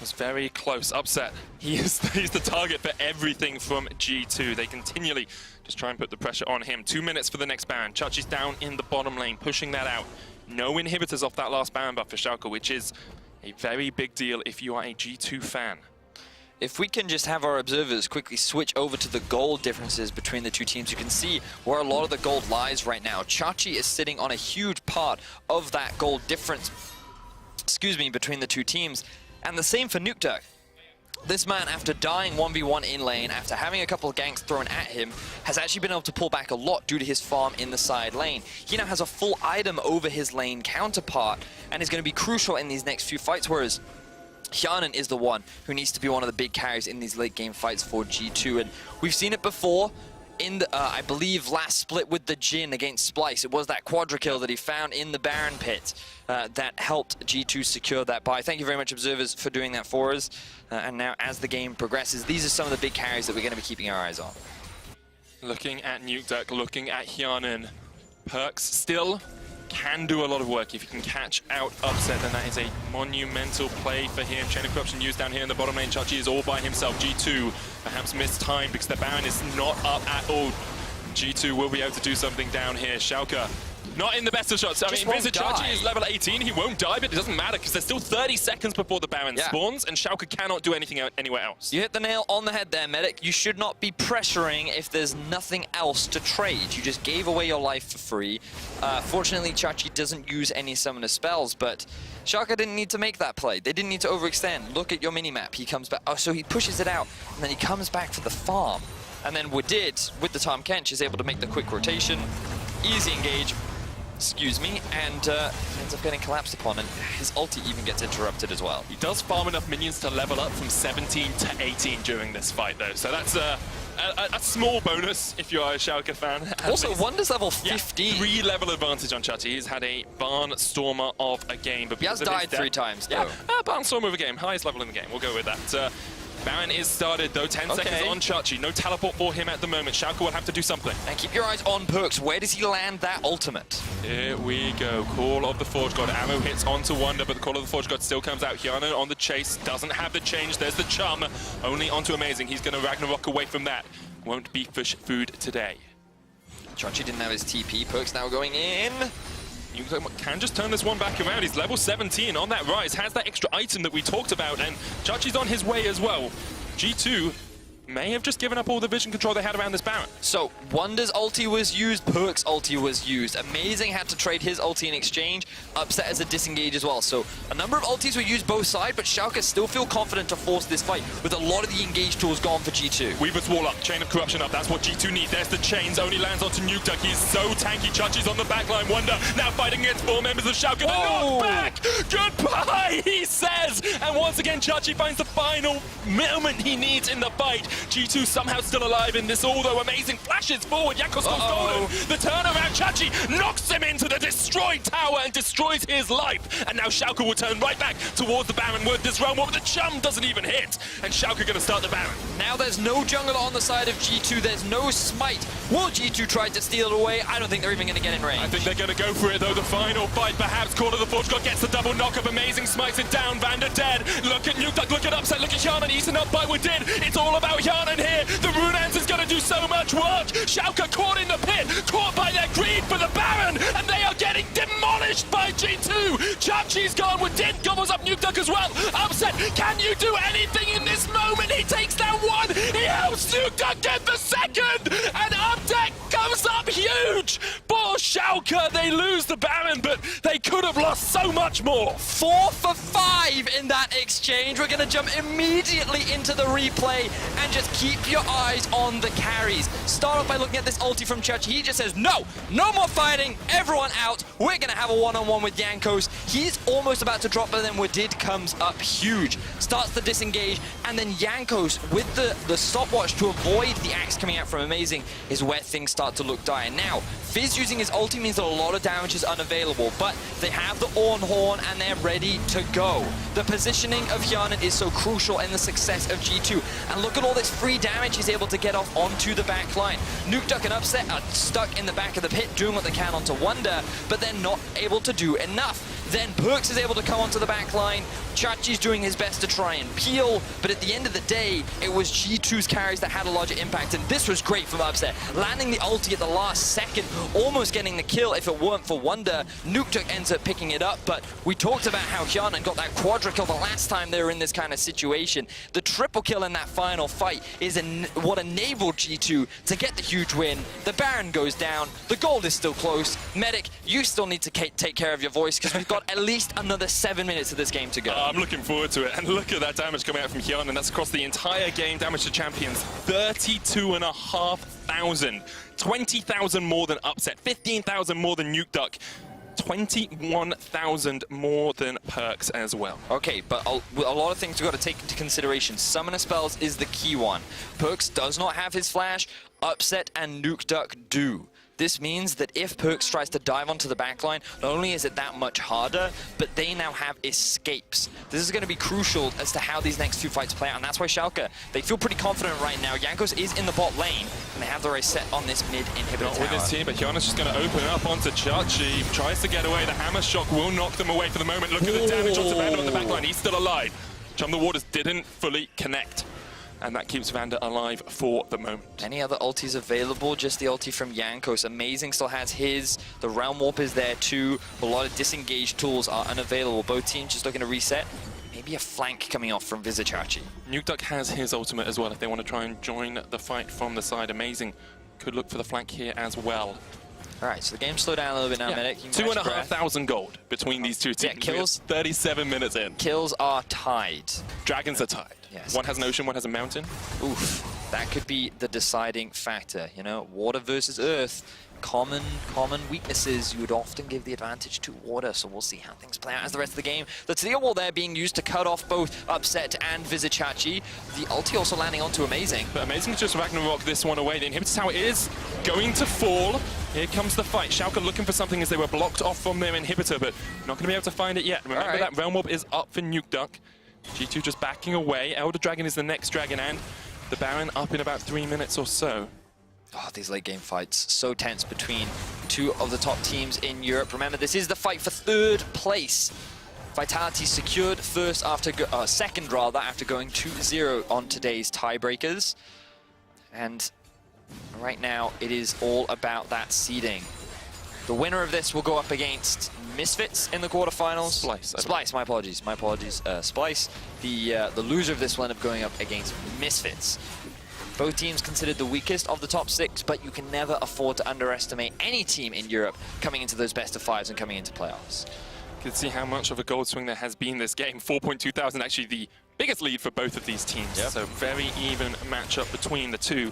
was very close. Upset, he's the target for everything from G2. They continually just try and put the pressure on him. 2 minutes for the next Baron. Chachi's down in the bottom lane, pushing that out. No inhibitors off that last Baron buff for Schalke, which is a very big deal if you are a G2 fan. If we can just have our observers quickly switch over to the gold differences between the two teams, you can see where a lot of the gold lies right now. Chachi is sitting on a huge part of that gold difference, between the two teams. And the same for Nukeduck. This man, after dying 1v1 in lane, after having a couple of ganks thrown at him, has actually been able to pull back a lot due to his farm in the side lane. He now has a full item over his lane counterpart and is going to be crucial in these next few fights, whereas Hjarnan is the one who needs to be one of the big carries in these late game fights for G2. And we've seen it before in the, I believe, last split with the Jhin against Splice. It was that quadra kill that he found in the Baron pit that helped G2 secure that buy. Thank you very much, observers, for doing that for us. And now, as the game progresses, these are some of the big carries that we're going to be keeping our eyes on. Looking at Nukeduck, looking at Hjarnan. Perks still can do a lot of work. If you can catch out Upset, then that is a monumental play for him. Chain of Corruption used down here in the bottom lane. Chachi is all by himself. G2 perhaps missed time because the Baron is not up at all. G2 will be able to do something down here. Schalke not in the best of shots. I mean, Visit Chachi is level 18. He won't die, but it doesn't matter because there's still 30 seconds before the Baron spawns, and Schalke cannot do anything anywhere else. You hit the nail on the head there, Medic. You should not be pressuring if there's nothing else to trade. You just gave away your life for free. Fortunately, Chachi doesn't use any summoner spells, but Schalke didn't need to make that play. They didn't need to overextend. Look at your minimap. He comes back. Oh, so he pushes it out, and then he comes back for the farm. And then Wadid, with the Tahm Kench, is able to make the quick rotation. Easy engage. And ends up getting collapsed upon, and his ulti even gets interrupted as well. He does farm enough minions to level up from 17 to 18 during this fight, though, so that's a small bonus if you are a Schalke fan. Also, Wonder's level 15. 3 level advantage on Chachi. He's had a Barnstormer of a game, but he has died 3 times, though. Yeah, Barnstormer of a game, highest level in the game. We'll go with that. Baron is started, though. 10 seconds on Chachi. No teleport for him at the moment. Schalke will have to do something. And keep your eyes on Perks. Where does he land that ultimate? Here we go. Call of the Forge God. Arrow hits onto Wonder, but the Call of the Forge God still comes out. Hjarnan on the chase. Doesn't have the change. There's the Chum. Only onto Amazing. He's going to Ragnarok away from that. Won't be fish food today. Chachi didn't have his TP. Perks now going in. You can just turn this one back around. He's level 17 on that Ryze, has that extra item that we talked about, and Chachi's on his way as well. G2 may have just given up all the vision control they had around this Baron. So, Wonder's ulti was used, Perk's ulti was used. Amazing had to trade his ulti in exchange, Upset as a disengage as well. So, a number of ultis were used both sides, but Schalke still feel confident to force this fight with a lot of the engage tools gone for G2. Weaver's Wall up, Chain of Corruption up, that's what G2 need. There's the chains, only lands onto Nukeduck. He's so tanky. Chachi's on the backline. Wonder now fighting against 4 members of Schalke. They're not back! Goodbye, he says! And once again, Chachi finds the final moment he needs in the fight. G2 somehow still alive in this, although Amazing flashes forward. Jankos goes golden. The turnaround, Chachi knocks him into the destroyed tower and destroys his life. And now Schalke will turn right back towards the Baron with this round one, but the Chum doesn't even hit. And Schalke going to start the Baron. Now there's no jungler on the side of G2. There's no smite. Will G2 try to steal it away? I don't think they're even going to get in range. I think they're going to go for it, though. The final fight, perhaps. Call of the Forge God gets the double knock-up. Amazing smites it down. Vander dead. Look at Nukeduck. Look at Upset. Look at Hjarnan eaten up by Wadid. It's all about Hjarnan here. The Runans is going to do so much work. Schalke caught in the pit, caught by their greed for the Baron, and they are getting demolished by G2. Chachi's gone with Din, gobbles up Nukeduck as well. Upset, can you do anything in this moment? He takes down one, he helps Nukeduck get the second, and Updeck comes up huge. Poor Schalke, they lose the Baron, but they could have lost so much more. 4 for 5 in that exchange. We're going to jump immediately into the replay and just keep your eyes on the carries. Start off by looking at this ulti from Chachi. He just says, no more fighting, everyone out. We're going to have a one-on-one with Jankos. He's almost about to drop, but then Wadid comes up huge. Starts to disengage, and then Jankos, with the stopwatch to avoid the axe coming out from Amazing, is where things start to look dire. Now, Fizz using his ulti means that a lot of damage is unavailable, but they have the Ornn Horn and they're ready to go. The positioning of Hjarnan is so crucial in the success of G2. And look at all this free damage he's able to get off onto the back line. Nukeduck and Upset are stuck in the back of the pit doing what they can onto Wonder, but they're not able to do enough. Then Perks is able to come onto the back line. Chachi's doing his best to try and peel, but at the end of the day, it was G2's carries that had a larger impact, and this was great from Upset. Landing the ulti at the last second, almost getting the kill if it weren't for Wonder. Nukeduck ends up picking it up, but we talked about how Hjarnan got that quadra kill the last time they were in this kind of situation. The triple kill in that final fight is what enabled G2 to get the huge win. The Baron goes down, the gold is still close. Medic, you still need to take care of your voice, because we've got at least another 7 minutes of this game to go. I'm looking forward to it, and look at that damage coming out from Hjarnan. That's across the entire game. Damage to champions, 32,500. 20,000 more than Upset, 15,000 more than Nukeduck, 21,000 more than Perks as well. Okay, but a lot of things we've got to take into consideration. Summoner spells is the key one. Perks does not have his flash, Upset and Nukeduck do. This means that if Perks tries to dive onto the backline, not only is it that much harder, but they now have escapes. This is going to be crucial as to how these next two fights play out, and that's why Schalke, they feel pretty confident right now. Jankos is in the bot lane, and they have the race set on this mid inhibitor Not with his team, but Hjarnan's just going to open up onto Chachi. Tries to get away. The hammer shock will knock them away for the moment. Look at the damage onto Vander on the backline. He's still alive. Chum the Waters didn't fully connect, and that keeps Vander alive for the moment. Any other ultis available? Just the ulti from Jankos. Amazing still has his. The Realm Warp is there too. A lot of disengaged tools are unavailable. Both teams just looking to reset. Maybe a flank coming off from Vizichachi. Nukeduck has his ultimate as well if they want to try and join the fight from the side. Amazing could look for the flank here as well. All right, so the game slowed down a little bit now, yeah. Medic. 2,500 gold between these two teams. Yeah, kills. 37 minutes in. Kills are tied. Dragons are tied. Yes. One has an ocean, one has a mountain. Oof, that could be the deciding factor. You know, water versus earth. Common weaknesses, you would often give the advantage to water, so we'll see how things play out as the rest of the game. The Teal Wall there being used to cut off both Upset and Vizichachi. The ulti also landing onto Amazing. But Amazing just Ragnarok this one away. The inhibitor tower is going to fall. Here comes the fight. Schalke looking for something as they were blocked off from their inhibitor, but not going to be able to find it yet. Remember that Realm Warp is up for Nukeduck. G2 just backing away. Elder Dragon is the next dragon, and the Baron up in about 3 minutes or so. Oh, these late game fights, so tense between two of the top teams in Europe. Remember, this is the fight for third place. Vitality secured second after going 2-0 on today's tiebreakers. And right now, it is all about that seeding. The winner of this will go up against Misfits in the quarterfinals. Splice, my apologies. Splice. The loser of this will end up going up against Misfits. Both teams considered the weakest of the top 6, but you can never afford to underestimate any team in Europe coming into those best of 5s and coming into playoffs. You can see how much of a gold swing there has been this game. 4.2 thousand, actually the biggest lead for both of these teams. Yep. So very even matchup between the two.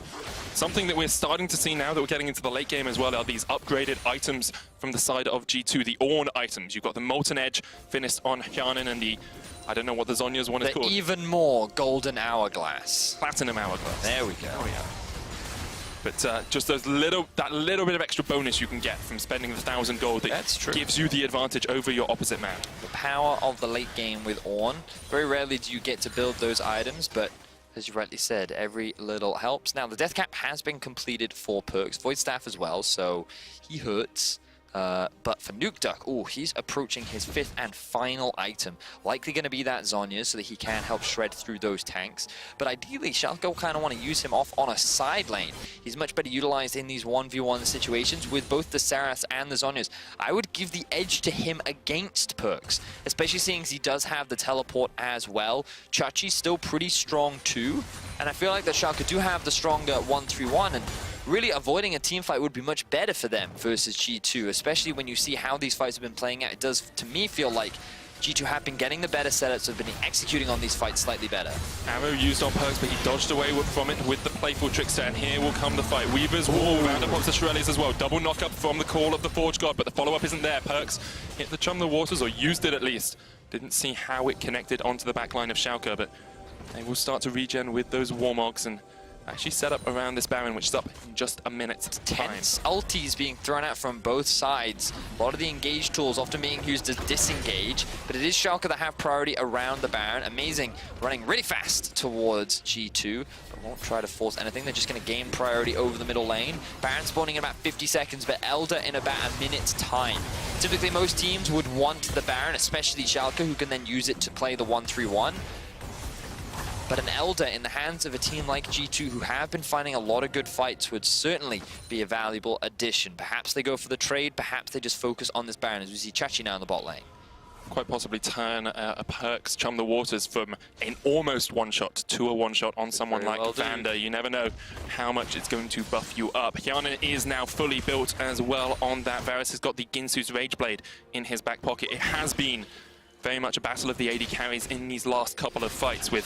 Something that we're starting to see now that we're getting into the late game as well are these upgraded items from the side of G2, the Ornn items. You've got the Molten Edge finished on Hjarnan and the, I don't know what the Zonya's one is called. The even more Golden Hourglass. Platinum Hourglass. There we go. Oh yeah. But just that little bit of extra bonus you can get from spending the 1,000 gold that gives you the advantage over your opposite man. The power of the late game with Ornn. Very rarely do you get to build those items, but as you rightly said, every little helps. Now, the death cap has been completed for Perks. Void Staff as well, so he hurts. But for Nukeduck, oh, he's approaching his 5th and final item. Likely going to be that Zhonya so that he can help shred through those tanks. But ideally, Schalke kind of want to use him off on a side lane. He's much better utilized in these 1v1 situations with both the Seraphs and the Zhonyas. I would give the edge to him against Perks, especially seeing as he does have the teleport as well. Chachi's still pretty strong too, and I feel like that Schalke do have the stronger 1-3-1, and really avoiding a team fight would be much better for them versus G2, especially when you see how these fights have been playing out. It does, to me, feel like G2 have been getting the better setups, have been executing on these fights slightly better. Arrow used on Perks, but he dodged away from it with the playful Trickster, and here will come the fight. Weaver's wall, round up the Shirelles as well. Double knock up from the call of the Forge God, but the follow-up isn't there. Perks hit the Chum the Waters, or used it at least. Didn't see how it connected onto the backline of Schalke, but they will start to regen with those Warmogs and actually set up around this Baron, which is up in just a minute's time. Tense ultis being thrown out from both sides. A lot of the engage tools often being used as disengage, but it is Schalke that have priority around the Baron. Amazing, running really fast towards G2, but won't try to force anything. They're just going to gain priority over the middle lane. Baron spawning in about 50 seconds, but Elder in about a minute's time. Typically, most teams would want the Baron, especially Schalke, who can then use it to play the 1-3-1. But an Elder in the hands of a team like G2, who have been finding a lot of good fights, would certainly be a valuable addition. Perhaps they go for the trade, perhaps they just focus on this Baron, as we see Chachi now in the bot lane. Quite possibly turn a Perks Chum the Waters from an almost one-shot to a one-shot on someone like Vander. You never know how much it's going to buff you up. Hyanan is now fully built as well on that. Varus has got the Ginsu's Rageblade in his back pocket. It has been very much a battle of the AD carries in these last couple of fights, with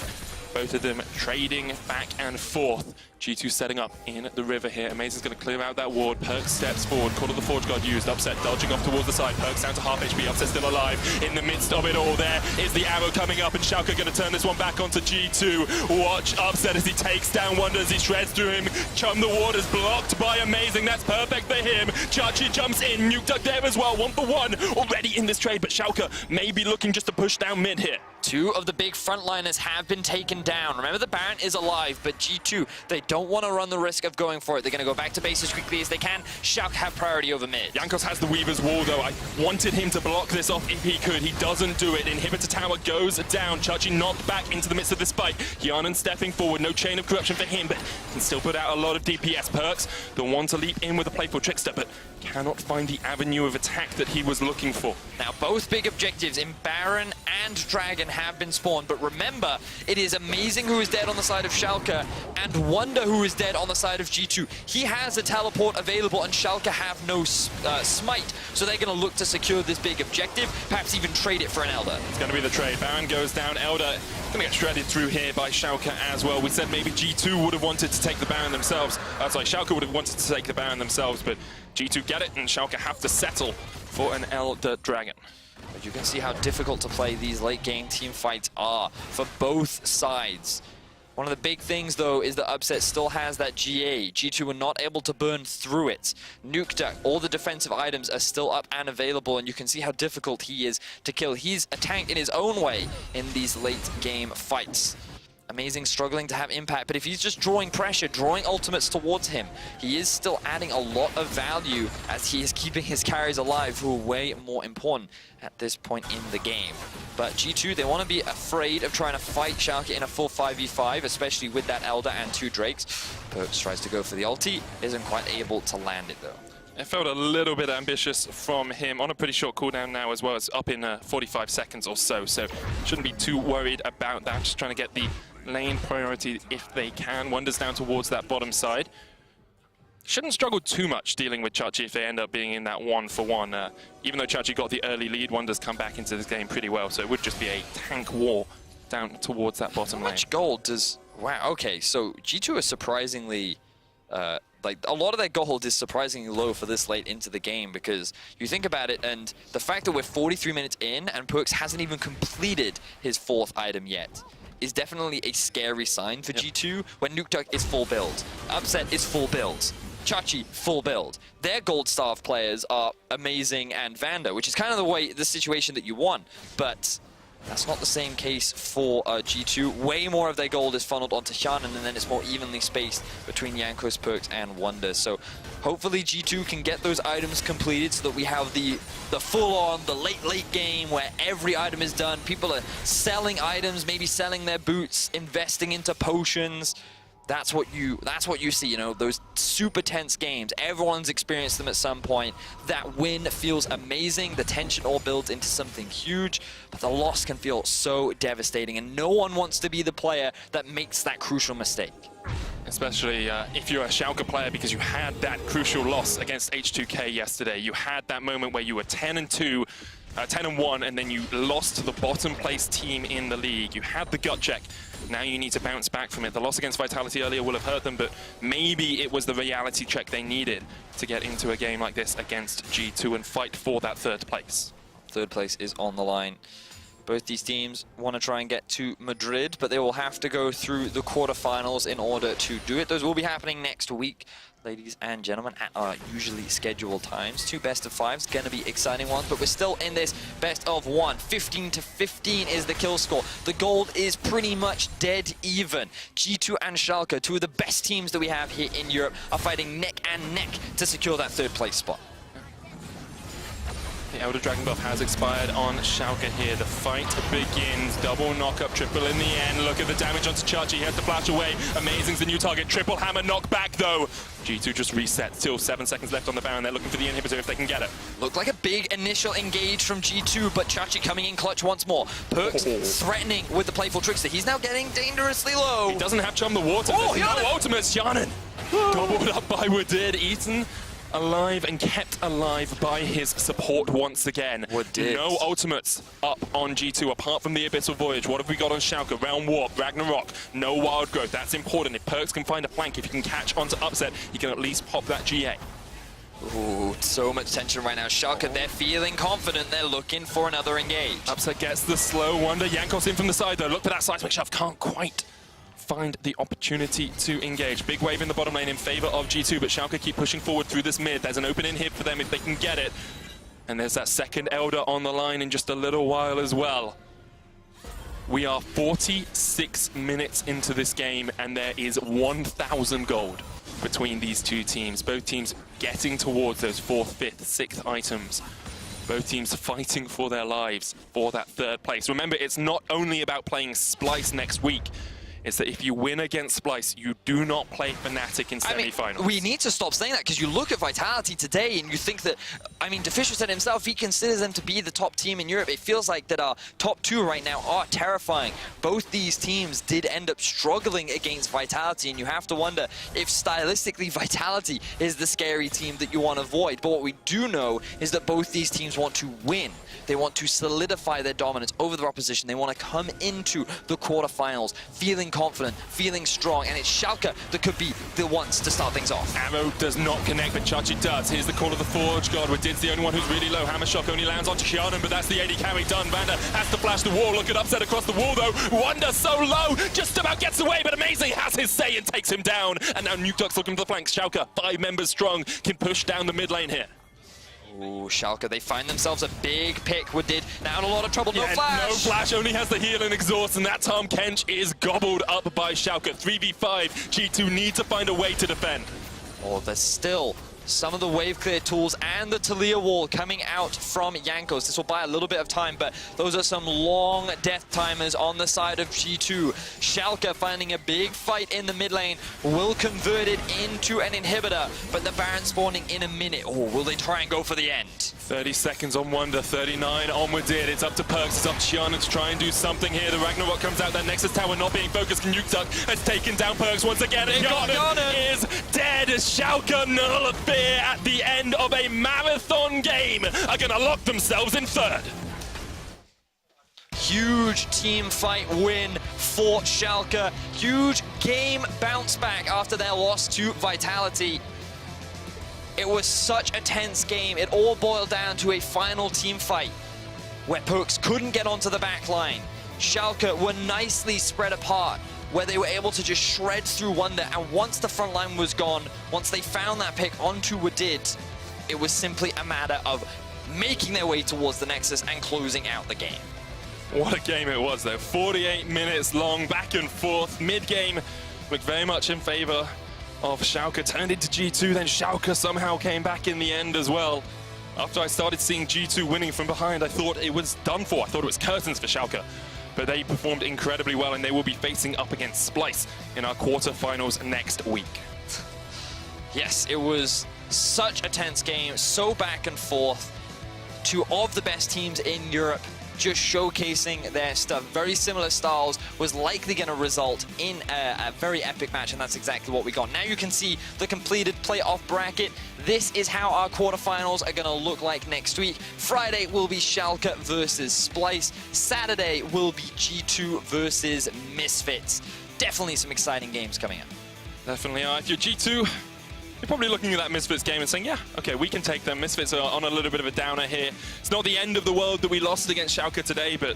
both of them trading back and forth. G2 setting up in the river here. Amazing's going to clear out that ward. Perks steps forward. Call of the Forge God used. Upset dodging off towards the side. Perks down to half HP. Upset still alive. In the midst of it all, there is the arrow coming up, and Schalke going to turn this one back onto G2. Watch Upset as he takes down Wonder, as he shreds through him. Chum the Waters blocked by Amazing. That's perfect for him. Chachi jumps in. Nukeduck there as well. 1-for-1 already in this trade, but Schalke may be looking just to push down mid here. Two of the big frontliners have been taken down. Remember, the Baron is alive, but G2, they don't want to run the risk of going for it. They're going to go back to base as quickly as they can. Schalke have priority over mid. Jankos has the Weaver's Wall, though. I wanted him to block this off if he could. He doesn't do it. Inhibitor tower goes down. Chachi knocked back into the midst of this fight. Hyanan stepping forward. No chain of corruption for him, but can still put out a lot of DPS. Perks, the one to leap in with a playful Trickster, but cannot find the avenue of attack that he was looking for. Now, both big objectives in Baron and Dragon have been spawned, but remember, it is Amazing who is dead on the side of Schalke, and Wonder who is dead on the side of G2. He has a teleport available, and Schalke have no smite, so they're going to look to secure this big objective, perhaps even trade it for an Elder. It's going to be the trade. Baron goes down. Elder going to get shredded through here by Schalke as well. We said maybe G2 would have wanted to take the Baron themselves. Schalke would have wanted to take the Baron themselves, but G2 get it, and Schalke have to settle for an Elder Dragon. But you can see how difficult to play these late-game team fights are for both sides. One of the big things, though, is that Upset still has that GA. G2 were not able to burn through it. Nukeduck, all the defensive items are still up and available, and you can see how difficult he is to kill. He's a tank in his own way in these late-game fights. Amazing struggling to have impact, but if he's just drawing pressure, drawing ultimates towards him, he is still adding a lot of value as he is keeping his carries alive, who are way more important at this point in the game. But G2, they want to be afraid of trying to fight Schalke in a full 5v5, especially with that Elder and two Drakes. Perks tries to go for the ulti, isn't quite able to land it though. It felt a little bit ambitious from him on a pretty short cooldown now as well. It's up in 45 seconds or so shouldn't be too worried about that. Just trying to get the lane priority if they can. Wonder's down towards that bottom side. Shouldn't struggle too much dealing with Chachi if they end up being in that 1-for-1. Even though Chachi got the early lead, Wonder's come back into this game pretty well, so it would just be a tank war down towards that bottom lane. How much gold does... Wow, okay, so G2 is surprisingly... like, a lot of their gold is surprisingly low for this late into the game, because you think about it, and the fact that we're 43 minutes in and Perks hasn't even completed his 4th item yet is definitely a scary sign for G2 when Nukeduck is full build, Upset is full build, Chachi full build. Their gold starved players are Amazing and Vander, which is kind of the situation that you want, but That's not the same case for G2. Way more of their gold is funneled onto Shannon, and then it's more evenly spaced between Jankos, Perks, and Wonder. So hopefully G2 can get those items completed so that we have the full-on, the late game where every item is done. People are selling items, maybe selling their boots, investing into potions. That's what you see, you know, those super tense games. Everyone's experienced them at some point. That win feels amazing. The tension all builds into something huge, but the loss can feel so devastating, and no one wants to be the player that makes that crucial mistake. Especially if you're a Schalke player, because you had that crucial loss against H2K yesterday. You had that moment where you were 10-2, 10-1, and then you lost to the bottom place team in the league. You had the gut check. Now you need to bounce back from it. The loss against Vitality earlier will have hurt them, but maybe it was the reality check they needed to get into a game like this against G2 and fight for that third place. Third place is on the line. Both these teams want to try and get to Madrid, but they will have to go through the quarterfinals in order to do it. Those will be happening next week, ladies and gentlemen, at our usually scheduled times. 2 best-of-5s, going to be exciting ones, but we're still in this best-of-1. 15-15 is the kill score. The gold is pretty much dead even. G2 and Schalke, 2 of the best teams that we have here in Europe, are fighting neck and neck to secure that third place spot. The Elder Dragon buff has expired on Schalke here. The fight begins. Double knock-up, triple in the end. Look at the damage onto Chachi. He has to flash away. Amazing's the new target. Triple hammer knockback, though. G2 just reset. Still 7 seconds left on the Baron. They're looking for the inhibitor if they can get it. Looked like a big initial engage from G2, but Chachi coming in clutch once more. Perks threatening with the playful trickster. He's now getting dangerously low. He doesn't have Chum the Water. There's no ultimate. Shannon doubled up by Wadid. Eaten alive and kept alive by his support once again. No ultimates up on G2 apart from the Abyssal Voyage. What have we got on Schalke? Realm Warp, Ragnarok, no Wild Growth. That's important. If Perks can find a flank, if he can catch onto Upset, he can at least pop that GA. Ooh, so much tension right now. Schalke, they're feeling confident. They're looking for another engage. Upset gets the slow Wonder. Jankos in from the side though. Look for that seismic shove. Can't quite find the opportunity to engage. Big wave in the bottom lane in favor of G2, but Schalke keep pushing forward through this mid. There's an open in hit for them if they can get it. And there's that second Elder on the line in just a little while as well. We are 46 minutes into this game, and there is 1,000 gold between these two teams. Both teams getting towards those 4th, 5th, 6th items. Both teams fighting for their lives for that third place. Remember, it's not only about playing Splice next week. Is that if you win against Splice, you do not play Fnatic in semi-finals. We need to stop saying that, because you look at Vitality today and you think that, I mean, Deficio said himself, he considers them to be the top team in Europe. It feels like that our top 2 right now are terrifying. Both these teams did end up struggling against Vitality, and you have to wonder if stylistically Vitality is the scary team that you want to avoid. But what we do know is that both these teams want to win. They want to solidify their dominance over their opposition. They want to come into the quarterfinals feeling confident, feeling strong, and it's Schalke that could be the ones to start things off. Arrow does not connect, but Chachi does. Here's the call of the Forge God. Wadid's the only one who's really low. Hammer Shock only lands onto Shannon, but that's the AD carry done. Vander has to flash the wall. Look at Upset across the wall, though. Wonder so low, just about gets away, but Amazing has his say and takes him down. And now Nuke Duck's looking for the flanks. Schalke, 5 members strong, can push down the mid lane here. Ooh, Schalke, they find themselves a big pick. Wadid now in a lot of trouble. No flash! No flash, only has the heal and exhaust, and that Tom Kench is gobbled up by Schalke. 3v5, G2 need to find a way to defend. Oh, there's still some of the wave clear tools and the Talia wall coming out from Jankos. This will buy a little bit of time, but those are some long death timers on the side of G2. Schalke finding a big fight in the mid lane, will convert it into an inhibitor, but the Baron spawning in a minute. Oh, will they try and go for the end? 30 seconds on Wonder, 39 on Wadid. It's up to Perks, it's up to Shannon to try and do something here. The Ragnarok comes out, that Nexus Tower not being focused. Nuke Duck has taken down Perks once again. And Shannon is dead. Schalke null fear at the end of a marathon game are going to lock themselves in third. Huge team fight win for Schalke. Huge game bounce back after their loss to Vitality. It was such a tense game. It all boiled down to a final team fight where Perks couldn't get onto the back line. Schalke were nicely spread apart, where they were able to just shred through Wonder, and once the front line was gone, once they found that pick onto Wadid, it was simply a matter of making their way towards the Nexus and closing out the game. What a game it was, though. 48 minutes long, back and forth. Mid-game looked very much in favor of Schalke. Turned into G2, then Schalke somehow came back in the end as well. After I started seeing G2 winning from behind, I thought it was done for. I thought it was curtains for Schalke. But they performed incredibly well, and they will be facing up against Splice in our quarterfinals next week. Yes, it was such a tense game, so back and forth. Two of the best teams in Europe just showcasing their stuff. Very similar styles was likely going to result in a very epic match, and that's exactly what we got. Now you can see the completed playoff bracket. This is how our quarterfinals are going to look like next week. Friday will be Schalke versus Splice. Saturday will be G2 versus Misfits. Definitely some exciting games coming up. Definitely are. If you're G2, you're probably looking at that Misfits game and saying, yeah, okay, we can take them. Misfits are on a little bit of a downer here. It's not the end of the world that we lost against Schalke today, but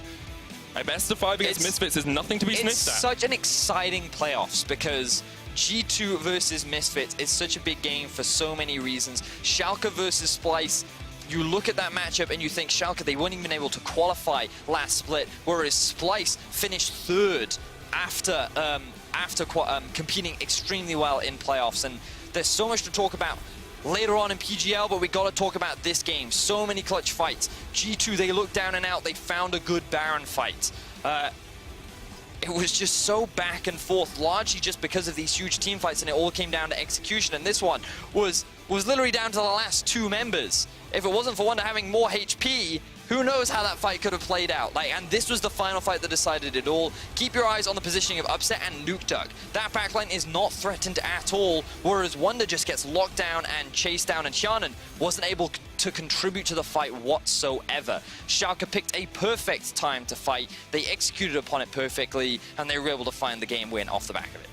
a best of 5 against Misfits is nothing to be sniffed at. It's such an exciting playoffs because G2 versus Misfits is such a big game for so many reasons. Schalke versus Splice, you look at that matchup and you think Schalke, they weren't even able to qualify last split, whereas Splice finished 3rd after competing extremely well in playoffs. And there's so much to talk about later on in PGL, but we got to talk about this game. So many clutch fights. G2, they looked down and out. They found a good Baron fight. It was just so back and forth, largely just because of these huge team fights, and it all came down to execution. And this one was literally down to the last 2 members. If it wasn't for Wonder having more HP, who knows how that fight could have played out. And this was the final fight that decided it all. Keep your eyes on the positioning of Upset and Nukeduck. That backline is not threatened at all, whereas Wonder just gets locked down and chased down, and Hyanan wasn't able to contribute to the fight whatsoever. Schalke picked a perfect time to fight. They executed upon it perfectly, and they were able to find the game win off the back of it.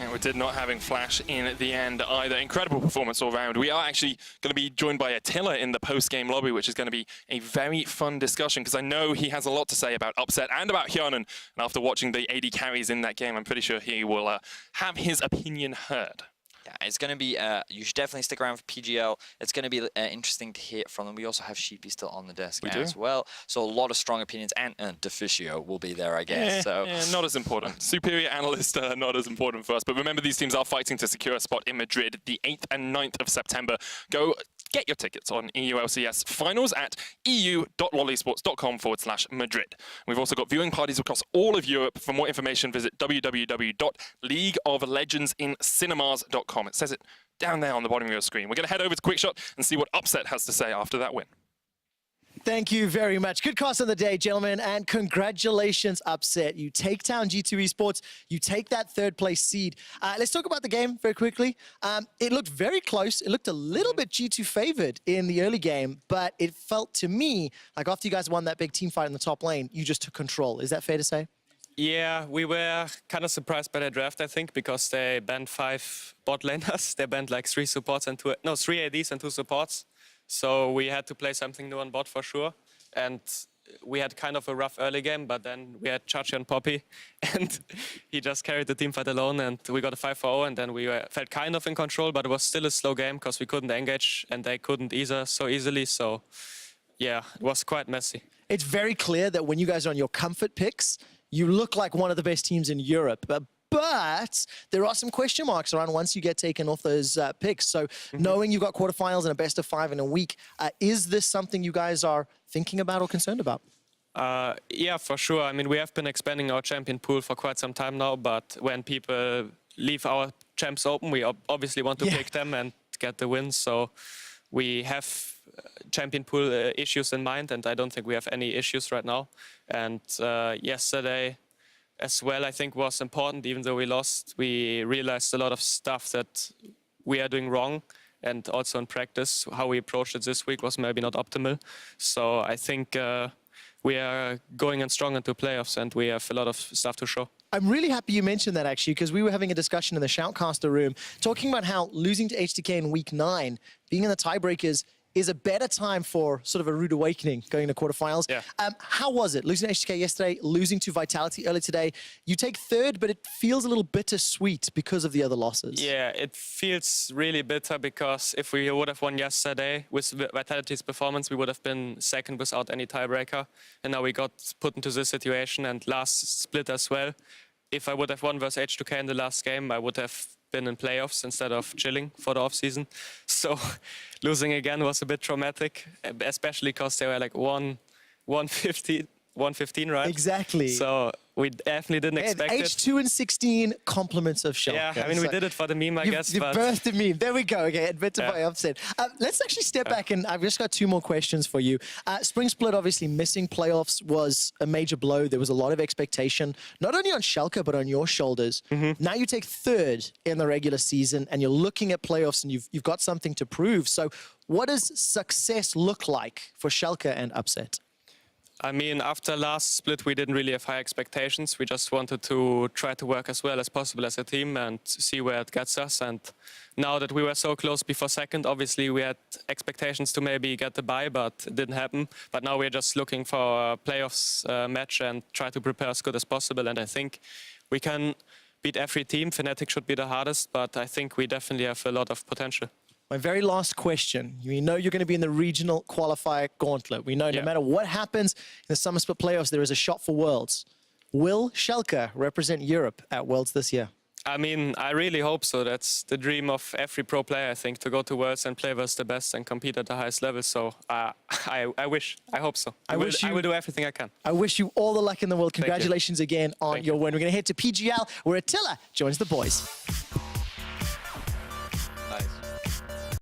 And we did not having Flash in the end either. Incredible performance all round. We are actually going to be joined by Attila in the post-game lobby, which is going to be a very fun discussion because I know he has a lot to say about Upset and about Hyanan. And after watching the AD carries in that game, I'm pretty sure he will have his opinion heard. Yeah, it's going to be, you should definitely stick around for PGL. It's going to be interesting to hear from them. We also have Sheepy still on the desk as well. So a lot of strong opinions, and Deficio will be there, I guess. Not as important. Superior analyst, not as important for us. But remember, these teams are fighting to secure a spot in Madrid the 8th and 9th of September. Go get your tickets on EU LCS finals at eu.lolesports.com/Madrid. We've also got viewing parties across all of Europe. For more information, visit www.leagueoflegendsincinemas.com. It says it down there on the bottom of your screen. We're going to head over to Quickshot and see what Upset has to say after that win. Thank you very much. Good cast of the day, gentlemen, and congratulations, Upset. You take down G2 Esports. You take that 3rd place seed. Let's talk about the game very quickly. It looked very close. It looked a little bit G2 favored in the early game, but it felt to me like after you guys won that big team fight in the top lane, you just took control. Is that fair to say? Yeah, we were kind of surprised by the draft, I think, because they banned 5 bot laners. They banned like 3 supports and 3 ADs and 2 supports. So we had to play something new on bot for sure. And we had kind of a rough early game, but then we had Chachi and Poppy, and he just carried the team fight alone, and we got a 5-0, and then we felt kind of in control, but it was still a slow game because we couldn't engage, and they couldn't either so easily. So yeah, it was quite messy. It's very clear that when you guys are on your comfort picks, you look like one of the best teams in Europe. But there are some question marks around once you get taken off those picks. So knowing you've got quarterfinals and a best of 5 in a week, is this something you guys are thinking about or concerned about? Yeah, for sure. I mean, we have been expanding our champion pool for quite some time now, but when people leave our champs open, we obviously want to pick them and get the wins. So we have champion pool issues in mind, and I don't think we have any issues right now. And yesterday as well, I think, was important. Even though we lost, we realized a lot of stuff that we are doing wrong, and also in practice, how we approached it this week was maybe not optimal. So I think we are going in strong into playoffs, and we have a lot of stuff to show. I'm really happy you mentioned that, actually, because we were having a discussion in the Shoutcaster room, talking about how losing to HTK in week 9, being in the tiebreakers, is a better time for sort of a rude awakening going into quarterfinals. Yeah. How was it? Losing to HK yesterday, losing to Vitality earlier today. You take third, but it feels a little bittersweet because of the other losses. Yeah, it feels really bitter because if we would have won yesterday with Vitality's performance, we would have been second without any tiebreaker. And now we got put into this situation, and last split as well. If I would have won versus H2K in the last game, I would have been in playoffs instead of chilling for the off-season. So losing again was a bit traumatic, especially because they were like 115, right? Exactly. So we definitely didn't expect it. H2 and 16 compliments of Schalke. Yeah, I mean, we did it for the meme, I guess. You but birthed the meme. There we go. Okay, admitted by upset. Let's actually step back, and I've just got 2 more questions for you. Spring Split, obviously, missing playoffs was a major blow. There was a lot of expectation, not only on Schalke, but on your shoulders. Now you take third in the regular season, and you're looking at playoffs, and you've got something to prove. So what does success look like for Schalke and Upset? I mean, after last split, we didn't really have high expectations. We just wanted to try to work as well as possible as a team and see where it gets us. And now that we were so close before second, obviously we had expectations to maybe get the bye, but it didn't happen. But now we're just looking for a playoffs match and try to prepare as good as possible. And I think we can beat every team. Fnatic should be the hardest, but I think we definitely have a lot of potential. My very last question. We know you're going to be in the regional qualifier gauntlet. We know no matter what happens in the Summer Split playoffs, there is a shot for Worlds. Will Schalke represent Europe at Worlds this year? I mean, I really hope so. That's the dream of every pro player, I think, to go to Worlds and play versus the best and compete at the highest level. So I hope so. I will do everything I can. I wish you all the luck in the world. Congratulations again on your win. We're going to head to PGL, where Attila joins the boys.